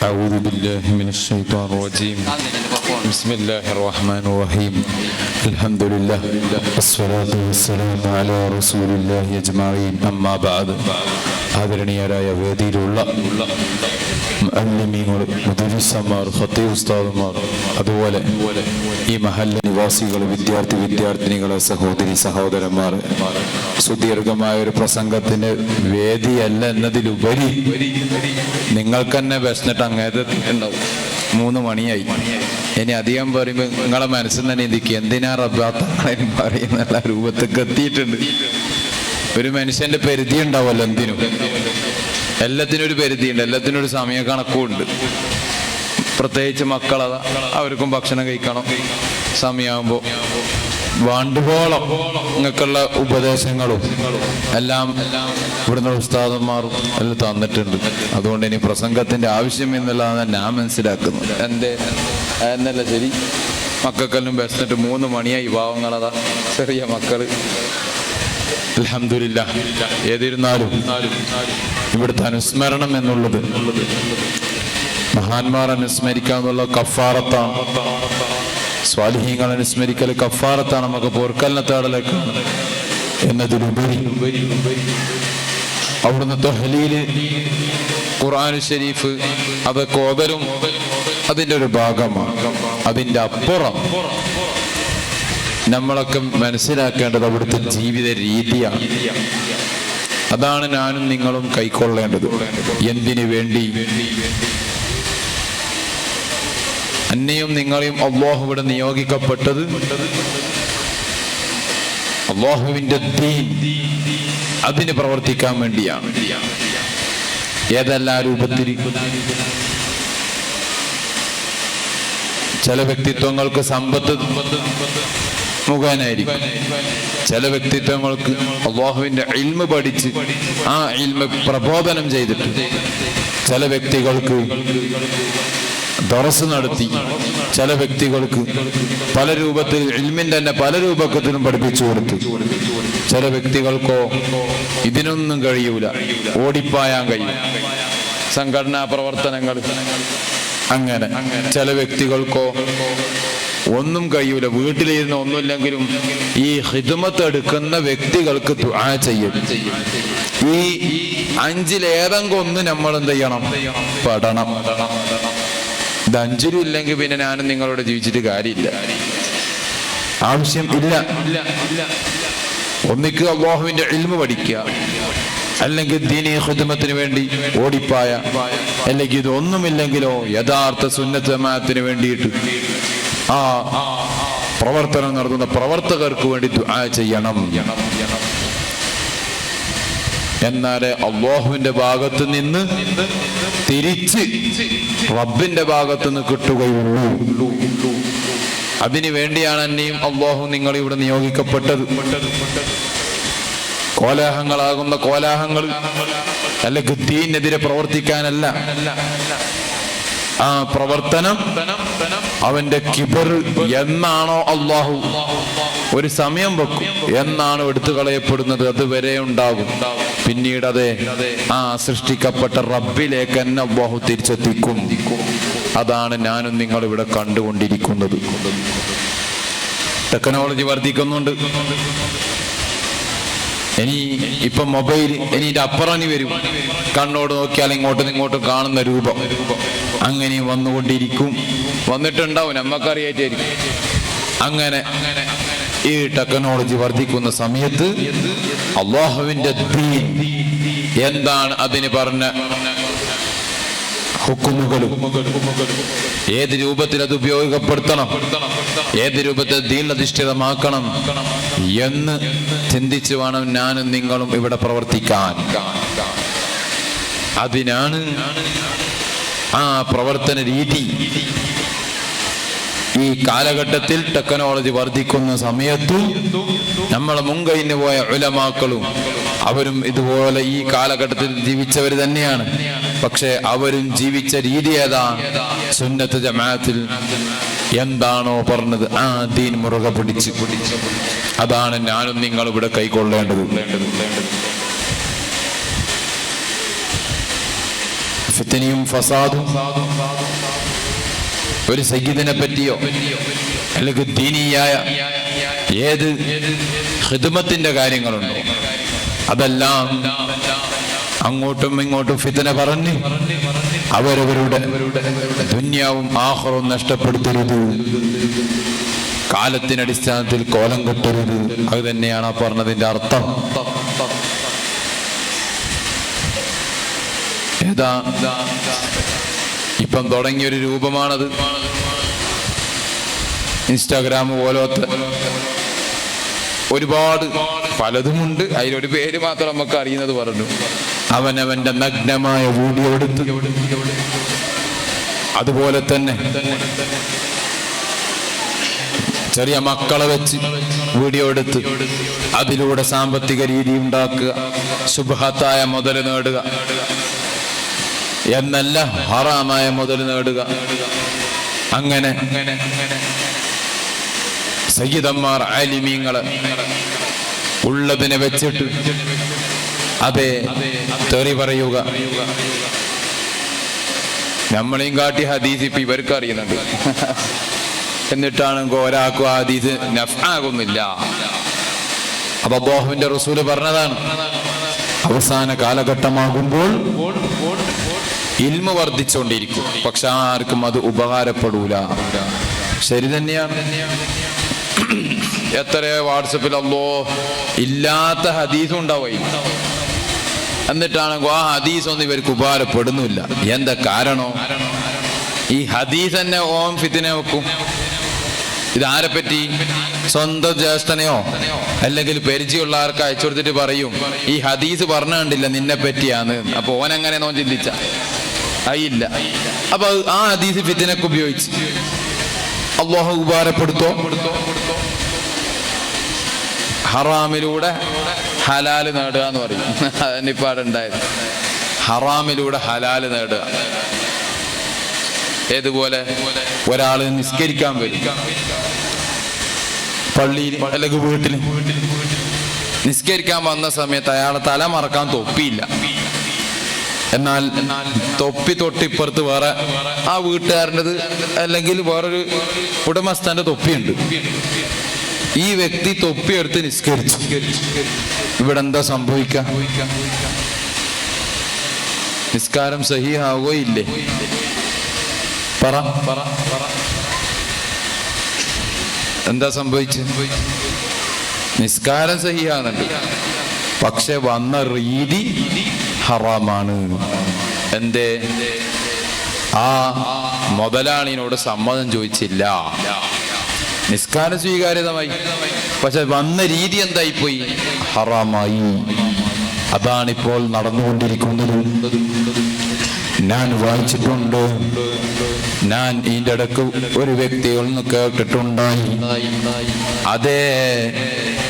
أعوذ بالله من الشيطان الرجيم. بسم الله الرحمن الرحيم. الحمد لله والصلاة والسلام على رسول الله أجمعين. أما بعد. ആദരണീയരായ വേദിയിലുള്ള മുഅല്ലിമീങ്ങൾ, മുദരിസമാർ, ഖത്തീബ് ഉസ്താദുമാർ, അതുപോലെ ഈ മഹല്ല നിവാസികൾ, വിദ്യാർത്ഥിനികളെ, സഹോദരി സഹോദരന്മാർ, സുദീർഘമായ ഒരു പ്രസംഗത്തിന് വേദിയല്ല എന്നതിലുപരി നിങ്ങൾക്ക് തന്നെ വിശന്നിട്ട് അങ്ങേത് ഉണ്ടാവും. 3 മണിയായി. ഇനി അധികം പറയുമ്പോൾ നിങ്ങളെ മനസ്സിൽ തന്നെ ഇരിക്കും, എന്തിനാ റബ്ബാത്തങ്ങളെ പറയുന്നുള്ള രൂപത്തേക്ക് എത്തിയിട്ടുണ്ട്. ഒരു മനുഷ്യന്റെ പരിധി ഉണ്ടാവുമല്ലോ, എല്ലാത്തിനും ഒരു പരിധിയുണ്ട്, എല്ലാത്തിനും ഒരു സമയ കണക്കുമുണ്ട്. പ്രത്യേകിച്ച് മക്കളതാ, അവർക്കും ഭക്ഷണം കഴിക്കണം. സമയമാകുമ്പോൾ വേണ്ടുവോളം നിങ്ങൾക്കുള്ള ഉപദേശങ്ങളും എല്ലാം ഇവിടുന്ന് ഉസ്താദന്മാരും എല്ലാം തന്നിട്ടുണ്ട്. അതുകൊണ്ട് ഇനി പ്രസംഗത്തിന്റെ ആവശ്യം എന്നുള്ളതാണ് ഞാൻ മനസ്സിലാക്കുന്നത്. എന്നല്ല ശരി, മക്കൾക്കെല്ലാം ബെസ്റ്റിട്ട് 3 മണിയായി. പാവങ്ങളതാ, ചെറിയ മക്കള്. അൽഹംദുലില്ലാഹ്. ഏതിരുന്നാലും ഇവിടുത്തെ അനുസ്മരണം എന്നുള്ളത് മഹാന്മാർ അനുസ്മരിക്കുക എന്നുള്ള കഫാറത്താണ്. സ്വാലിഹീങ്ങൾ അനുസ്മരിക്കൽ കഫാറത്താണ്, നമുക്ക് പോർക്കലിനെ തേടലേക്ക് എന്നതിലുപരി അവിടുന്ന് തഹ്ലീല്, ഖുർആൻ ശരീഫ്, അതൊക്കെ ഓതലും അതിൻ്റെ ഒരു ഭാഗമാണ്. അതിൻ്റെ അപ്പുറം നമ്മളൊക്കെ മനസ്സിലാക്കേണ്ടത് അവിടുത്തെ ജീവിത രീതിയാണ്. അതാണ് ഞാനും നിങ്ങളും കൈക്കൊള്ളേണ്ടത്. എന്തിനു വേണ്ടി? എന്നെയും നിങ്ങളെയും അല്ലാഹു ഇവിടെ നിയോഗിക്കപ്പെട്ടത് അല്ലാഹുവിന്റെ ദീൻ അതിന് പ്രവർത്തിക്കാൻ വേണ്ടിയാണ്. ഏതെല്ലാം രൂപത്തിൽ? ചില വ്യക്തിത്വങ്ങൾക്ക് സമ്പത്ത് മുഖേനായിരിക്കും, ചില വ്യക്തിത്വങ്ങൾക്ക് അല്ലാഹുവിന്റെ ഇൽമ് പഠിച്ച് ആ ഇൽമ് പ്രബോധനം ചെയ്തിട്ട്, ചില വ്യക്തികൾക്ക് ദർസ് നടത്തി, ചില വ്യക്തികൾക്ക് പല രൂപത്തിൽ ഇൽമിന്റെ തന്നെ പല രൂപത്തിലും പഠിപ്പിച്ചു കൊടുത്തു. ചില വ്യക്തികൾക്കോ ഇതിനൊന്നും കഴിയൂല, ഓടിപ്പായാൻ കഴിയും, സംഘടനാ പ്രവർത്തനങ്ങൾ. അങ്ങനെ ചില വ്യക്തികൾക്കോ ഒന്നും കഴിയൂല, വീട്ടിലിരുന്ന് ഒന്നുമില്ലെങ്കിലും ഈ ഖിദ്മത്ത് എടുക്കുന്ന വ്യക്തികൾക്ക് ദുആ ചെയ്യും. ഈ 5-ൽ ഏതെങ്കിലും ഒന്ന് നമ്മൾ എന്ത് ചെയ്യണം? പഠനം. ഇത് 5-ലും ഇല്ലെങ്കിൽ പിന്നെ ഞാനും നിങ്ങളോട് ജീവിച്ചിട്ട് കാര്യമില്ല, ആവശ്യം ഇല്ല. ഒന്നിക്ക് അല്ലാഹുവിന്റെ ഇൽമ് പഠിക്കുക, അല്ലെങ്കിൽ ദീനീ ഖിദ്മത്തിന് വേണ്ടി ഓടിപ്പായ, അല്ലെങ്കിൽ ഇതൊന്നുമില്ലെങ്കിലോ യഥാർത്ഥ സുന്നത്ത് ജമാഅത്തിന് വേണ്ടിയിട്ട് ആ പ്രവർത്തനം നടത്തുന്ന പ്രവർത്തകർക്ക് വേണ്ടി ദുആ ചെയ്യണം. എന്നാലേ അല്ലാഹുവിന്റെ ഭാഗത്ത് നിന്ന് തിരിച്ച് റബ്ബിന്റെ ഭാഗത്ത് നിന്ന് കിട്ടുകയുള്ളൂ. അതിനു വേണ്ടിയാണ് എന്നെയും അല്ലാഹു നിങ്ങളിവിടെ നിയോഗിക്കപ്പെട്ടത്. കോലാഹങ്ങളാകുന്ന കോലാഹങ്ങൾ അല്ലെങ്കിൽ ദീനെതിരെ പ്രവർത്തിക്കാനല്ല. ആ പ്രവർത്തനം അവന്റെ കിബർ എന്നാണോ അല്ലാഹു ഒരു സമയം വെക്കും, എന്നാണ് എടുത്തു കളയപ്പെടുന്നത്, അതുവരെ ഉണ്ടാകും. പിന്നീട് അതെ ആ സൃഷ്ടിക്കപ്പെട്ട റബ്ബിലേക്ക് എന്നെ അല്ലാഹു തിരിച്ചെത്തിക്കും. അതാണ് ഞാനും നിങ്ങൾ ഇവിടെ കണ്ടുകൊണ്ടിരിക്കുന്നത്. ടെക്നോളജി വർദ്ധിക്കുന്നുണ്ട്. ഇപ്പൊ മൊബൈൽ, ഇനി അപ്പുറം വരും. കണ്ണോട് നോക്കിയാൽ ഇങ്ങോട്ടും ഇങ്ങോട്ടും കാണുന്ന രൂപം അങ്ങനെ വന്നുകൊണ്ടിരിക്കും. വന്നിട്ടുണ്ടാവും, നമ്മക്കറിയായിട്ടായിരിക്കും. അങ്ങനെ ഈ ടെക്നോളജി വർദ്ധിക്കുന്ന സമയത്ത് അല്ലാഹുവിന്റെ ദീൻ എന്താണ്, അതിന് പറഞ്ഞ ഹുക്കുമുകളും ഏത് രൂപത്തിൽ അത് ഉപയോഗപ്പെടുത്തണം, ഏത് രൂപത്തിൽ ദീൻ അധിഷ്ഠിതമാക്കണം എന്ന് ചിന്തിച്ചു വേണം ഞാനും നിങ്ങളും ഇവിടെ പ്രവർത്തിക്കാൻ. അതിനാണ് ആ പ്രവർത്തന രീതി. ഈ കാലഘട്ടത്തിൽ ടെക്നോളജി വർദ്ധിക്കുന്ന സമയത്ത് നമ്മളെ മുൻകഴിഞ്ഞു പോയ ഉലമാക്കളും അവരും ഇതുപോലെ ഈ കാലഘട്ടത്തിൽ ജീവിച്ചവർ തന്നെയാണ്. പക്ഷെ അവരും ജീവിച്ച രീതി ഏതാ? സുന്നത്ത് ജമാഅത്തിൽ എന്താണോ പറഞ്ഞത് ആ ദീൻ മുറുകെ പിടിച്ച്. അതാണ് ഞാനും നിങ്ങൾ ഇവിടെ കൈക്കൊള്ളേണ്ടത്. ഫിത്നയും ഫസാദും ഒരു സയ്യിദിനെ പറ്റിയോ അല്ലെങ്കിൽ ദീനിയായ ഏത് ഖിദ്മത്തിന്റെ കാര്യങ്ങളുണ്ടോ അതെല്ലാം അങ്ങോട്ടും ഇങ്ങോട്ടും ഫിത്ന പറഞ്ഞ് അവരവരുടെ ദുന്യാവും ആഖിറവും നഷ്ടപ്പെടുത്തരുത്, കാലത്തിനടിസ്ഥാനത്തിൽ കോലം കെട്ടരുത്. അത് തന്നെയാണ് ആ പറഞ്ഞതിന്റെ അർത്ഥം. ഏതാ ഇപ്പം തുടങ്ങിയൊരു രൂപമാണത്. ഇൻസ്റ്റാഗ്രാം പോലത്തെ ഒരുപാട് പലതുമുണ്ട്. അതിലൊരു പേര് മാത്രം നമുക്ക് അറിയുന്നത് പറഞ്ഞു. അവനവന്റെ നഗ്നമായ വീഡിയോ എടുത്ത്, അതുപോലെ തന്നെ ചെറിയ മക്കളെ വെച്ച് വീഡിയോ എടുത്ത് അതിലൂടെ സാമ്പത്തിക രീതി ഉണ്ടാക്കുക, ശുബ്ഹത്തായ മുതൽ നേടുക എന്നല്ല, ഹറാമായ മുതൽ നേടുക. അങ്ങനെ സയ്യിദന്മാർ ആലിമീങ്ങള് ഉള്ളതിനെ വെച്ചിട്ട് അതെ തെറി പറയുക. നമ്മളെയും കാട്ടി ഹദീസ് ഇപ്പൊ ഇവർക്ക് അറിയുന്നുണ്ട്. എന്നിട്ടാണ് ഒരാൾക്കും ഹദീസ് നഫ്ആകുന്നില്ല. അപ്പൊ അല്ലാഹുവിന്റെ റസൂല് പറഞ്ഞതാണ്, അവസാന കാലഘട്ടമാകുമ്പോൾ ഇൽമ വർദ്ധിച്ചുകൊണ്ടിരിക്കും, പക്ഷെ ആർക്കും അത് ഉപകാരപ്പെടൂല. ശരി തന്നെയാണ്. എത്ര വാട്സപ്പിൽ അല്ലോ ഇല്ലാത്ത ഹദീസും ഉണ്ടാവും. എന്നിട്ടാണെങ്കിൽ ആ ഹദീസ് ഒന്നും ഇവർക്ക് ഉപകാരപ്പെടുന്നില്ല. എന്താ കാരണോ? ഈ ഹദീസ് തന്നെ ഓം ഫിത്തിനെ വെക്കും. ഇതാരെ പറ്റി? സ്വന്തം ജ്യേഷ്ഠനെയോ അല്ലെങ്കിൽ പരിചയമുള്ള ആർക്ക് അയച്ചു കൊടുത്തിട്ട് പറയും, ഈ ഹദീസ് പറഞ്ഞു കണ്ടില്ല നിന്നെ പറ്റിയാന്ന്. അപ്പൊ ഓനെങ്ങനെ നോ ചിന്തിച്ച അയില്ല. അപ്പൊ ആ ഹദീസ് ഫിത്തിനൊക്കെ ഉപയോഗിച്ച് അല്ലാഹു ഉപകാരപ്പെടുത്തോ? ഹറാമിലൂടെ ഹലാല് നേടുക എന്ന് പറയും. അതിനിപ്പോ അവിടെ ഉണ്ടായത് ഹറാമിലൂടെ ഹലാല് നേടുക. ഏതുപോലെ ഒരാള് നിസ്കരിക്കാൻ വരും പള്ളിയിൽ അല്ലെങ്കിൽ വീട്ടിൽ. നിസ്കരിക്കാൻ വന്ന സമയത്ത് അയാളെ തല മറക്കാൻ തൊപ്പിയില്ല. എന്നാൽ തൊപ്പി തൊട്ടിപ്പുറത്ത് വേറെ ആ വീട്ടുകാരൻ്റെത് അല്ലെങ്കിൽ വേറൊരു ഉടമസ്ഥന്റെ തൊപ്പിയുണ്ട്. ഈ വ്യക്തി തൊപ്പിയെടുത്ത് നിസ്കരിച്ചു. ഇവിടെ എന്താ സംഭവിക്ക? നിസ്കാരം സഹിഹാവുകയില്ലേ? പറ. എന്താ സംഭവിച്ചു? നിസ്കാരം സഹിയാകുന്നുണ്ട്, പക്ഷെ വന്ന രീതി ഹറാമാണ്. എന്തേ? ആ മുതലാളിനോട് സമ്മതം ചോദിച്ചില്ല. നിസ്കാരം സ്വീകാര്യതമായി, പക്ഷെ വന്ന രീതി എന്തായിപ്പോയി? ഹറാമായി. അതാണിപ്പോൾ നടന്നുകൊണ്ടിരിക്കുന്നത്. ഞാൻ വായിച്ചിട്ടുണ്ട്. ഞാൻ ഇതിൻ്റെ ഇടക്ക് ഒരു വ്യക്തിയിൽ നിന്ന് കേട്ടിട്ടുണ്ടായി, അതേ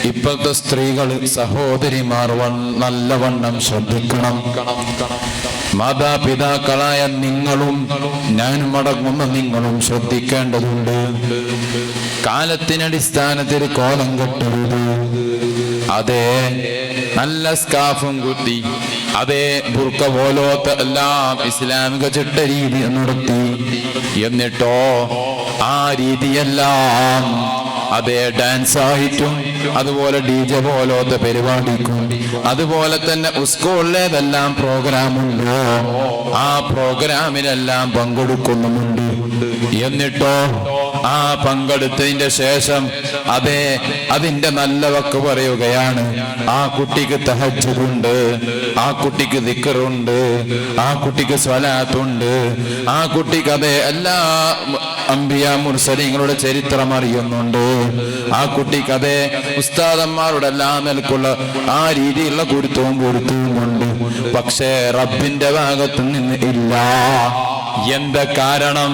ഇപ്പോഴത്തെ സ്ത്രീകൾ സഹോദരിമാർ നല്ലവണ്ണം ശ്രദ്ധിക്കണം. മാതാപിതാക്കളായ നിങ്ങളും ഞാനും അടങ്ങുന്ന നിങ്ങളും ശ്രദ്ധിക്കേണ്ടതുണ്ട്. കാലത്തിനടിസ്ഥാനത്തിൽ കോലം കെട്ടരുത്. അതേ നല്ല സ്കാഫും കുത്തി, അതേ ബുർക്ക പോലത്തെ എല്ലാം ഇസ്ലാമിക ചിട്ട രീതി നടത്തി. എന്നിട്ടോ ആ രീതിയെല്ലാം അതേ ഡാൻസ് ആയിട്ടും അതുപോലെ DJ പോലത്തെ പരിപാടിക്കും അതുപോലെ തന്നെ സ്കൂളിലേതെല്ലാം പ്രോഗ്രാമുണ്ടോ ആ പ്രോഗ്രാമിലെല്ലാം പങ്കെടുക്കുന്നുമുണ്ട്. എന്നിട്ടോ ആ പങ്കെടുത്തതിന്റെ ശേഷം അതേ അതിന്റെ നല്ല വക്ക് പറയുകയാണ്, ആ കുട്ടിക്ക് തഹജ്ജുദുണ്ട്, ആ കുട്ടിക്ക് ദിക്റുണ്ട്, ആ കുട്ടിക്ക് സ്വലാത്തുണ്ട്, ആ കുട്ടിക്ക് അതേ എല്ലാ അംബിയ മുർസലീങ്ങളുടെ ചരിത്രം അറിയുന്നുണ്ട്, ആ കുട്ടിക്ക് അതേ ഉസ്താദന്മാരുടെ എല്ലാ നിലക്കുള്ള ആ രീതിയിലുള്ള ഗുരുത്വവും പൊരുത്തവുമുണ്ട്. പക്ഷേ റബ്ബിന്റെ ഭാഗത്ത് നിന്ന് ഇല്ല. എന്താ കാരണം?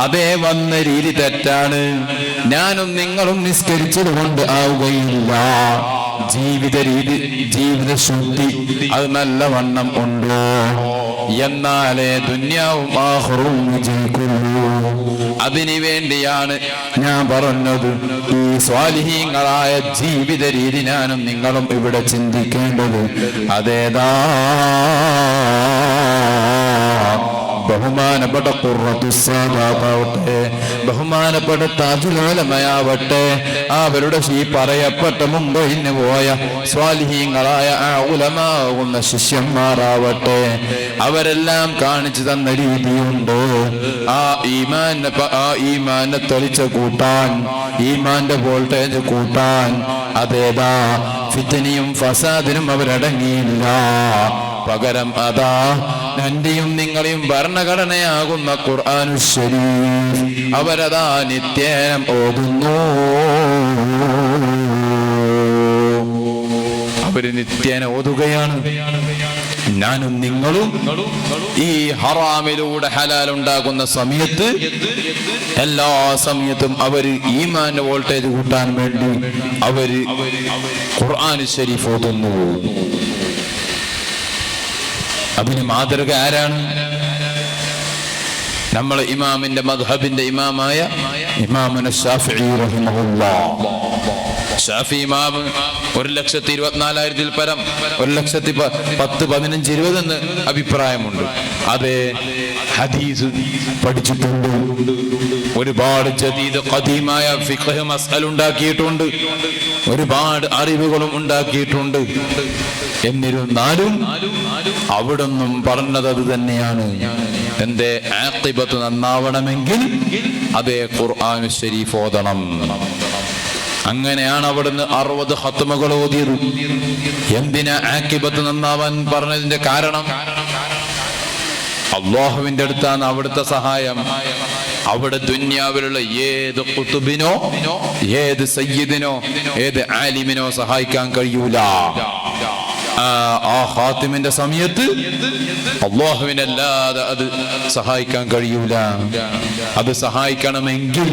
അതേ വന്ന രീതി തെറ്റാണ്. ഞാനും നിങ്ങളും നിസ്കരിച്ചത് കൊണ്ട് ആവുകയില്ല. ജീവിത രീതി, ജീവിത ശുദ്ധി അത് നല്ലവണ്ണം ഉണ്ടോ? എന്നാലേ ദുന്യാവും ആഖിറവും വിജയിക്കുള്ളൂ. അതിനു വേണ്ടിയാണ് ഞാൻ പറഞ്ഞത്, ഈ സ്വാലിഹീങ്ങളായ ജീവിത രീതി ഞാനും നിങ്ങളും ഇവിടെ ചിന്തിക്കേണ്ടത്. അതേതാ ബഹുമാനപ്പെട്ട ഖുർറത്തുസ്സാദാത്താവട്ടെ, ബഹുമാനപ്പെട്ട താജുൽ ഉലമയാവട്ടെ, അവരുടെ ഈ പറയപ്പെട്ട മുമ്പ് പോയ സ്വാലിഹീങ്ങളായ ആ ഉലമാകുന്ന ശിഷ്യന്മാരാവട്ടെ, അവരെല്ലാം കാണിച്ചു തന്ന രീതിയുണ്ട്. ആ ഈമാനെ തെളിച്ച കൂട്ടാൻ, ഈമാന്റെ വോൾട്ടേജ് കൂട്ടാൻ, അതേതാ ഫിത്നയും ഫസാദിനും അവരടങ്ങിയില്ല. പകരം അതാ എന്റെയും നിങ്ങളെയും ഭരണഘടനയാകുന്ന ഖുർആനുൽ ശരീഫ് അവരതാ നിത്യേന ഓതുന്നു. അവര് നിത്യേന ഓതുകയാണ്. ഞാനും നിങ്ങളും ഈ ഹറാമിലൂടെ ഹലാൽ ഉണ്ടാകുന്ന സമയത്ത് എല്ലാ സമയത്തും അവര് ഈമാന്റെ വോൾട്ടേജ് കൂട്ടാൻ വേണ്ടി അവര് ഖുർആനുൽ ശരീഫ് ഓതുന്നു. അതിന് മാതൃക ആരാണ്? നമ്മളെ ഇമാമിന്റെ മദ്ഹബിന്റെ ഇമാമായ ഇമാമുന ശാഫിഈ റഹിമഹുല്ലാഹ്. ഷാഫി ഇമാം 1,24,000-ൽ പരം, 1,10,000, 15, 20 എന്ന് അഭിപ്രായമുണ്ട്. അതേ ഹദീസ് പഠിച്ചിട്ടുണ്ട്. ഒരുപാട് ജദീദ് ഖദീമായ ഫിഖ് മസ്അല ഉണ്ടാക്കിയിട്ടുണ്ട്. ഒരുപാട് അറിവുകളും ഉണ്ടാക്കിയിട്ടുണ്ട്. എന്നിരുന്നാലും അവിടൊന്നും പറഞ്ഞത് അത് തന്നെയാണ്. എന്റെ ആഖിബത്ത് നന്നാവണമെങ്കിൽ അതേ ഖുർആനുൽ ശരീഫ് ഓതണം. അങ്ങനെയാണ് അവിടുന്ന് 60 ഖത്മകൾ ഓതിയത്. എന്തിനാ ആഖിബത്ത് നന്നാവാൻ പറഞ്ഞതിന്റെ കാരണം? അല്ലാഹുവിന്റെ അടുത്താണ് അവിടുത്തെ സഹായം. അവിടെ ദുന്യാവിലുള്ള ഏത് ഖുതുബിനോ, ഏത് സയ്യിദിനോ, ഏത് ആലിമിനോ സഹായിക്കാൻ കഴിയൂല. ആ ഖാത്തിമിന്റെ സമയത്ത് അല്ലാഹുവിനല്ലാതെ അത് സഹായിക്കാൻ കഴിയൂല. അത് സഹായിക്കണമെങ്കിൽ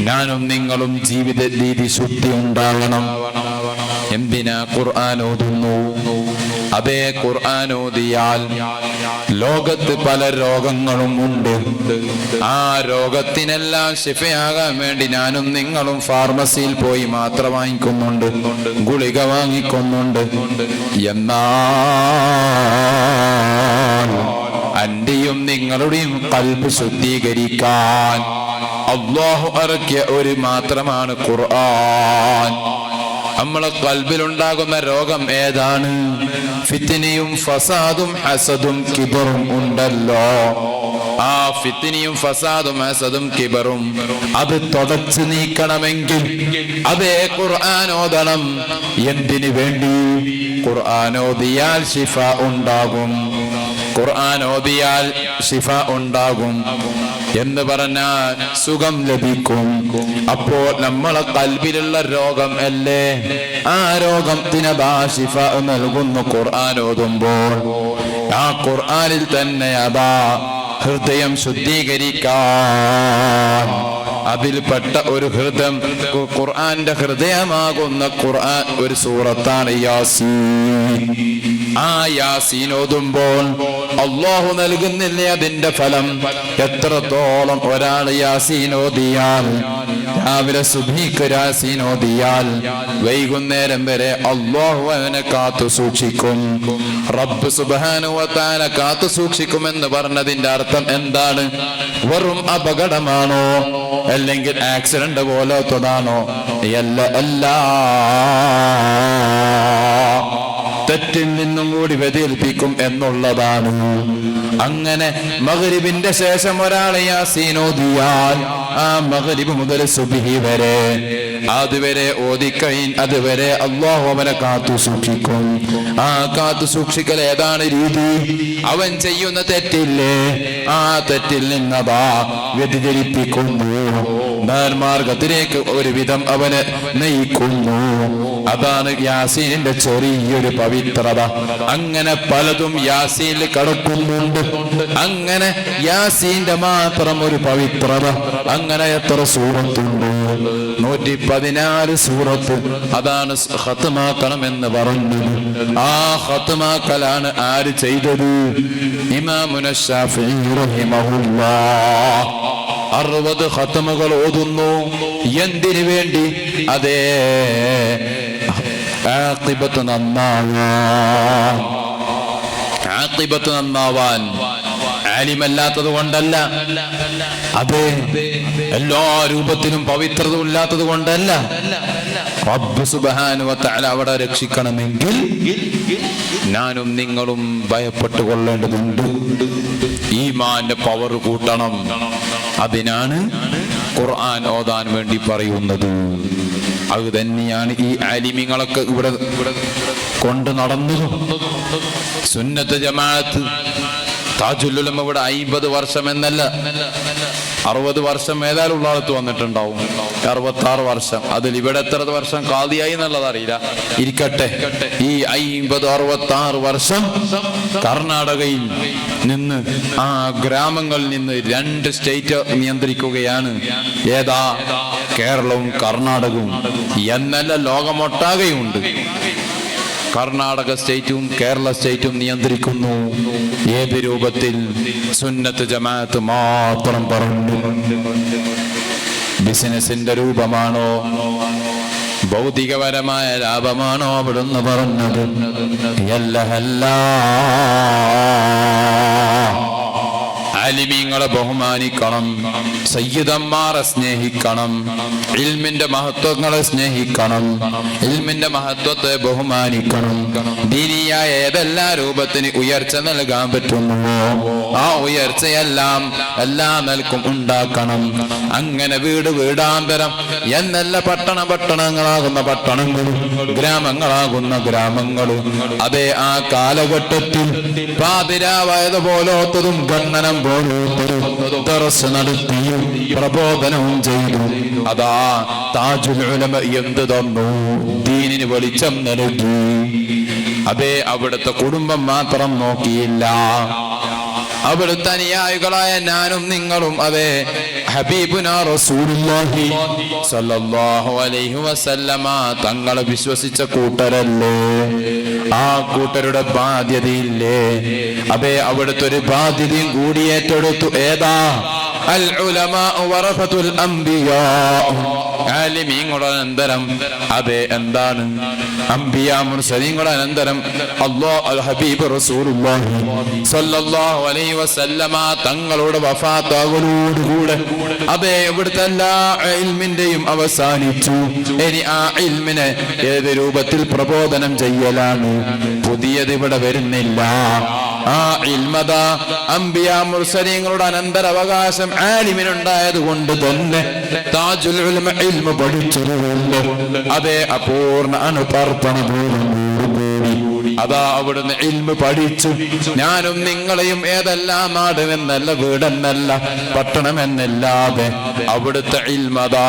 ഞാനും നിങ്ങളും ജീവിത രീതി ശുദ്ധി ഉണ്ടാവണം. എന്തിനാ ഖുർആൻ ഓതുന്നു? അതേ ഖുർആൻ ഓതിയാൽ ലോകത്ത് പല രോഗങ്ങളും ഉണ്ട്. ആ രോഗത്തിനെല്ലാം ശിഫയാകാൻ വേണ്ടി ഞാനും നിങ്ങളും ഫാർമസിയിൽ പോയി മാത്ര വാങ്ങിക്കുന്നുണ്ട്, ഗുളിക വാങ്ങിക്കുന്നുണ്ട്. എന്നാൽ എന്റെയും നിങ്ങളുടെയും ഖൽബ് ശുദ്ധീകരിക്കാൻ അല്ലാഹു ഇറക്കിയ ഒരു മാത്രമാണ് ഖുർആൻ. നമ്മളെ ഖൽബിലുണ്ടാകുന്ന രോഗം ഏതാണ്? ഫിത്നയും ഫസാദും ഹസദും കിബറും ഉണ്ടല്ലോ. ആ ഫിത്നയും ഫസാദും ഹസദും കിബറും അത് തുടച്ചു നീക്കണമെങ്കിൽ അതേ ഖുർആൻ ഓതണം. എന്തിനു വേണ്ടി? ഖുർആൻ ഓതിയാൽ ശിഫ ഉണ്ടാകും. ഖുർആൻ ഓതിയാൽ ശിഫ ഉണ്ടാകും എന്ന് പറഞ്ഞാൽ സുഖം ലഭിക്കും. അപ്പോൾ നമ്മളെ ഖൽബിലുള്ള രോഗം അല്ലേ, ആ രോഗത്തിന് ശിഫ നൽകുന്നു ഖുർആൻ ഓതുമ്പോൾ. ആ ഖുർആനിൽ തന്നെ അതാ ഹൃദയം ശുദ്ധീകരിക്കാൻ അതിൽപ്പെട്ട ഒരു ഹൃദയം, ഖുർആന്റെ ഹൃദയമാകുന്ന ഖുർആൻ ഒരു സൂറത്താണ് യാസീൻ. ആ യാസീൻ ഓതുമ്പോൾ അല്ലാഹു നൽകുന്നില്ലേ അതിന്റെ ഫലം? എത്രത്തോളം ഒരാൾ യാസീൻ ഓതിയാൽ, രാവിലെ സുബ്ഹിക്ക് യാസീൻ ഓതിയാൽ വൈകുന്നേരം വരെ അല്ലാഹു അവനെ കാത്തു സൂക്ഷിക്കും. റബ്ബ് സുബ്ഹാനഹു വ തആല കാത്തു സൂക്ഷിക്കുമെന്ന് പറഞ്ഞതിന്റെ അർത്ഥം എന്താണ്? വെറും അപകടമാണോ അല്ലെങ്കിൽ ആക്സിഡന്റ് പോലത്തതാണോ? അല്ല, തെറ്റിൽ നിന്നും കൂടി വ്യതിരിപ്പിക്കും എന്നുള്ളതാണ്. അങ്ങനെ മഗ്രിബിന്റെ ശേഷം ഒരാൾ യാസീൻ ഓതിയാൽ ആ മഗ്രിബ് മുതൽ സുബ്ഹി വരെ അതുവരെ ഓതിക്കഴിഞ്ഞ് അതുവരെ അല്ലാഹു അവനെ കാത്തു സൂക്ഷിക്കും. ആ കാത്തു സൂക്ഷിക്കൽ ഏതാണ് രീതി? അവൻ ചെയ്യുന്ന തെറ്റില്ലേ, ആ തെറ്റിൽ നിന്നതാ വ്യതിചലിപ്പിക്കുന്നു, നേർമാർഗത്തിലേക്ക് ഒരുവിധം അവനെ നയിക്കുന്നു. അതാണ് യാസീനിന്റെ ചെറിയൊരു പവിത്രത. അങ്ങനെ പലതും യാസീനിൽ കടക്കുന്നുണ്ട്. അങ്ങനെ യാസീന്റെ മാത്രം ഒരു പവിത്രത. അങ്ങനെ എത്ര സൂറത്തുണ്ട്? 114 സൂറത്ത്. അതാണ് ഖത്മാക്കണമെന്ന് പറഞ്ഞത്. ആ ഖത്മാക്കലാണ് ആര് ചെയ്തത്? ഇമാമുന ശാഫിഈ റഹിമഹുല്ലാഹ് 60 ഖത്മുകൾ ഓതുന്നു. എന്തിനു വേണ്ടി? അതേ ആഖിബത്ത് നന്നാവാൻ. ആലിമല്ലാത്തത് കൊണ്ടല്ല, അത് എല്ലാ രൂപത്തിലും പവിത്രത ഇല്ലാത്തത് കൊണ്ടല്ല. റബ്ബ് സുബ്ഹാനഹു വ തആല അവിടെ രക്ഷിക്കണമെങ്കിൽ ഞാനും നിങ്ങളും ഭയപ്പെട്ടുകൊള്ളേണ്ടതുണ്ട്. ഈമാന്റെ പവർ കൂട്ടണം. അതിനാണ് ഖുർആൻ ഓതാൻ വേണ്ടി പറയുന്നത്. അത് തന്നെയാണ് ഈ ആലിമീങ്ങളൊക്കെ ഇവിടെ കൊണ്ട് നടന്നതും. സുന്നത്ത് ജമാഅത്ത് താജുൽ ഉലമ ഇവിടെ 50 വർഷം എന്നല്ല, 60 വർഷം ഏതായാലും ഉള്ളാളത്ത് വന്നിട്ടുണ്ടാവും. 66 വർഷം. അതിൽ ഇവിടെ എത്ര വർഷം ഖാദിയായി എന്നുള്ളത് അറിയില്ല, ഇരിക്കട്ടെ. ഈ 50-66 വർഷം കർണാടകയിൽ നിന്ന്, ആ ഗ്രാമങ്ങളിൽ നിന്ന് 2 സ്റ്റേറ്റ് നിയന്ത്രിക്കുകയാണ്. ഏതാ? കേരളവും കർണാടകവും എന്നല്ല, ലോകമൊട്ടാകെയുണ്ട്. കർണാടക സ്റ്റേറ്റും കേരള സ്റ്റേറ്റും നിയന്ത്രിക്കുന്നു. ഏത് രൂപത്തിൽ? സുന്നത്ത് ജമാഅത്ത് മാത്രം പറഞ്ഞു. ബിസിനസിന്റെ രൂപമാണോ, ഭൗതികപരമായ ലാഭമാണോ അവിടുന്ന് പറഞ്ഞത്? അല്ല. ആലിമീങ്ങളെ ബഹുമാനിക്കണം, സയ്യിദന്മാരെ സ്നേഹിക്കണം, ഇൽമിന്റെ മഹത്വങ്ങളെ സ്നേഹിക്കണം, ഇൽമിന്റെ മഹത്വത്തെ ബഹുമാനിക്കണം. ദീനിയായ ഏതെല്ലാ രൂപത്തിന് ഉയർച്ച നൽകാൻ പറ്റുന്നുവോ ആ ഉയർച്ചയെല്ലാം എല്ലാ നിലക്കും ഉണ്ടാക്കണം. അങ്ങനെ വീടാന്തരം എന്നല്ല, പട്ടണങ്ങളാകുന്ന പട്ടണങ്ങളും ഗ്രാമങ്ങളാകുന്ന ഗ്രാമങ്ങളും അതേ ആ കാലഘട്ടത്തിൽ പാതിരാവായതുപോലോത്തതും ഖണ്ഡനം ദർസ് നടത്തിയും പ്രബോധനവും ചെയ്തു. അതാ താജുൽ ഉലമ എന്ത് തന്നു? ദീനിന് വെളിച്ചം നൽകി. അതേ അവിടുത്തെ കുടുംബം മാത്രം നോക്കിയില്ല, അവിടുത്തെ അനുയായികളായ ഞാനും നിങ്ങളും അതേ ഹബീബുനാ റസൂലുള്ളാഹി സ്വല്ലല്ലാഹു അലൈഹി വസല്ലമ തങ്ങളെ വിശ്വസിച്ച കൂട്ടരല്ലേ? ആ കൂട്ടരുടെ ബാധ്യതയില്ലേ? അതേ അവിടുത്തെ ഒരു ബാധ്യതയും കൂടി ഏറ്റെടുത്തു. ഏതാ? അൽ ഉലമാ വറസത്തുൽ അംബിയാ. ആലിമീങ്ങളുടെ അനന്തരം അതേ എന്താണ്? അംബിയാ മുർസലീങ്ങളുടെ അനന്തരം അല്ലാഹു ഹബീബ് റസൂലുള്ളാഹി സ്വല്ലല്ലാഹു അലൈഹി വസല്ലമ തങ്ങളുടെ വഫാത്താകലോടുകൂടെ അതേ ഇവിടുത്തെ എല്ലാ ഇൽമിന്റെയും അവസാനിച്ചു. ഇനി ആ ഇൽമിനെ ഏത് രൂപത്തിൽ പ്രബോധനം ചെയ്യലാണ്? പുതിയത് ഇവിടെ വരുന്നില്ല. ആ ഇൽമത അംബിയാ മുർസലീങ്ങളുടെ അനന്തരാവകാശം ആലിമിനുണ്ടായത് കൊണ്ട് തന്നെ താജുൽ ഉലമ ഇൽമ പഠിച്ചതുകൊണ്ട് അതേ അപൂർണ അനുപർപ്പണ അതാ അവിടുന്ന് ഇൽമ പഠിച്ചു. ഞാനും നിങ്ങളെയും ഏതെല്ലാം നാടുമെന്നല്ല, വീടെന്നല്ല, പട്ടണമെന്നല്ലാതെ അവിടുത്തെ ഇൽമതാ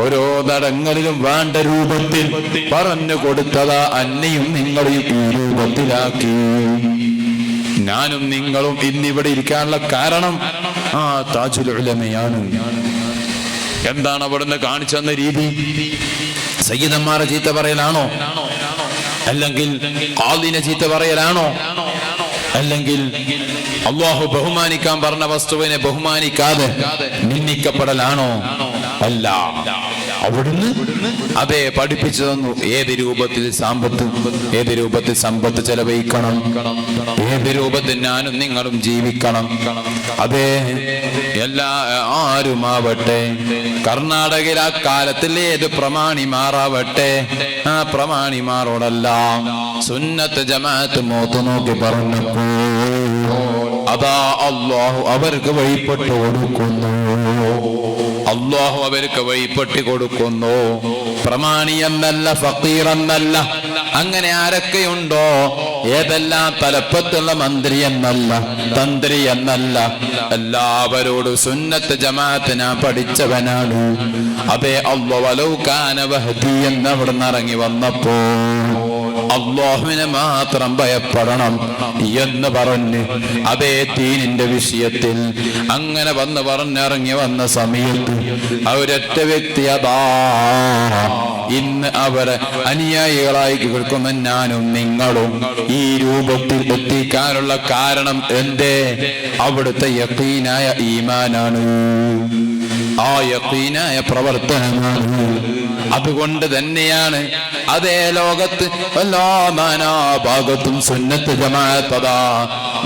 ഓരോ നടങ്ങളിലും വേണ്ട രൂപത്തിൽ പറഞ്ഞു കൊടുത്തതാ. അന്നെയും നിങ്ങളെയും ഈ രൂപത്തിലാക്കി. ഞാനും നിങ്ങളും ഇന്നിവിടെ ഇരിക്കാനുള്ള കാരണം ആ താജുൽ ഉലമയാണ്. എന്താണ് അവിടുന്ന് കാണിച്ചു തന്ന രീതി? സയ്യിദന്മാരെ ചീത്ത പറയലാണോ? അല്ലെങ്കിൽ ഖാദിനെ ചീത്ത പറയലാണോ? അല്ലെങ്കിൽ അല്ലാഹു ബഹുമാനിക്കാൻ പറഞ്ഞ വസ്തുവിനെ ബഹുമാനിക്കാതെ നിന്ദിക്കപ്പെടലാണോ? അല്ല. അവിടുന്ന് അതേ പഠിപ്പിച്ചു തന്നു. ഏത് രൂപത്തിൽ സമ്പത്ത് ചെലവഴിക്കണം, ഏത് രൂപത്തിൽ ഞാനും നിങ്ങളും ജീവിക്കണം. അതേ എല്ലാ ആരുമാവട്ടെ, കർണാടകയിൽ ആ കാലത്തിൽ ഏത് പ്രമാണിമാറാവട്ടെ, ആ പ്രമാണിമാരോടെല്ലാം സുന്നത്ത് ജമാഅത്ത് മോത്ത് നോക്കി പറഞ്ഞപ്പോ അതാ അല്ലാഹു അവർക്ക് വഴിപ്പെട്ടു കൊടുക്കുന്നു. അല്ലാഹു അവർക്ക് വഴിപ്പെട്ടി കൊടുക്കുന്നു. പ്രമാണി എന്നല്ല, ഫഖീർ എന്നല്ല, അങ്ങനെ ആരൊക്കെയുണ്ടോ, ഏതെല്ലാം തലപ്പത്തുള്ള മന്ത്രി എന്നല്ല, തന്ത്രി എന്നല്ല, എല്ലാവരോടും സുന്നത്ത് ജമാഅത്ത് ഞാൻ പഠിച്ചവനാണ്. അതേ അല്ലാഹു വലൗ കാന വഹദി എന്ന് അവിടുന്ന് ഇറങ്ങി വന്നപ്പോ അല്ലാഹുവിനെ മാത്രം ഭയപ്പെടണം എന്ന് പറഞ്ഞ് അതേ ദീനിന്റെ വിഷയത്തിൽ അങ്ങനെ പറഞ്ഞിറങ്ങി വന്ന സമയത്ത് അവരൊറ്റ വ്യക്തി അതാ ഇന്ന് അവരെ അനുയായികളായി കേൾക്കുന്ന ഞാനും നിങ്ങളും ഈ രൂപത്തിൽ എത്തിക്കാനുള്ള കാരണം എന്തേ? അവിടുത്തെ യഖീനായ ഈമാനാണ്, ആ യഖീനായ പ്രവർത്തനമാണ്. അതുകൊണ്ട് തന്നെയാണ് അതേ ലോകത്ത് എല്ലാ നാനാഭാഗത്തും സുന്നത്ത് ജമാഅത്ത്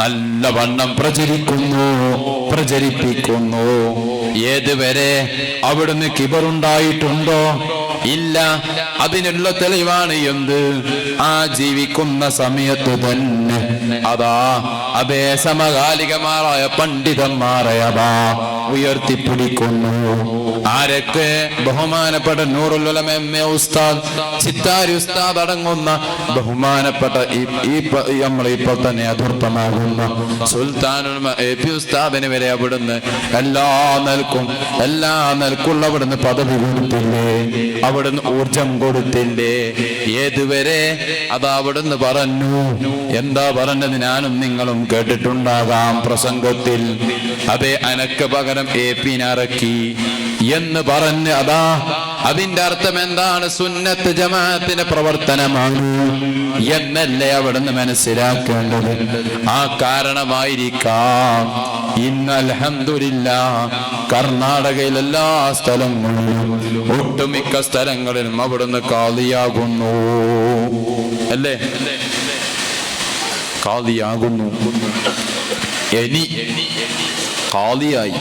നല്ലവണ്ണം പ്രചരിപ്പിക്കുന്നു. ഏതുവരെ അവിടുന്ന് കിബറുണ്ടായിട്ടുണ്ടോ? ഇല്ല. അതിനുള്ള തെളിവാണ് എന്ത്? ആ ജീവിക്കുന്ന സമയത്ത് തന്നെ അതേ സമകാലികമാരായ പണ്ഡിതന്മാരെ ഉയർത്തിപ്പിടിക്കുന്നു. ആരൊക്കെ? ബഹുമാനപ്പെട്ട നൂറുൽ ഉലമ ഉസ്താദ് ചിത്താരി ഉസ്താദ് അടങ്ങുന്ന ബഹുമാനപ്പെട്ട നമ്മളിപ്പോൾ തന്നെ അധൂർത്തമാകുന്ന സുൽത്താനുൽ എപി ഉസ്താദിന് വരെ അവിടുന്ന് എല്ലാ നിലക്കുള്ള അവിടുന്ന് പദവി കൊടുത്തില്ലേ? അവിടുന്ന് ഊർജം കൊടുത്തില്ലേ? ഏതുവരെ? അവിടുന്ന് പറഞ്ഞു. എന്താ പറഞ്ഞത്? ഞാനും നിങ്ങളും കേട്ടിട്ടുണ്ടാകാം പ്രസംഗത്തിൽ. അതെ, അനക്ക് പകരം ഏപ്പിനിറക്കി എന്ന് പറഞ്ഞ് അതിന്റെ അർത്ഥം എന്താണ്? സുന്നത്ത് ജമാഅത്തിന്റെ പ്രവർത്തനമാണ് എന്നല്ലേ അവിടുന്ന് മനസ്സിലാക്കേണ്ടത്. ആ കാരണമായിരിക്കാം ഇന്ന് അൽഹംദുലില്ലാഹ് കർണാടകയിൽ എല്ലാ സ്ഥലങ്ങളിലും ഒട്ടുമിക്ക സ്ഥലങ്ങളിലും അവിടുന്ന് ഖാദിയാകുന്നു. അല്ലേ? ഖാദിയാകുന്നു. ഇനി ഖാദിയായി.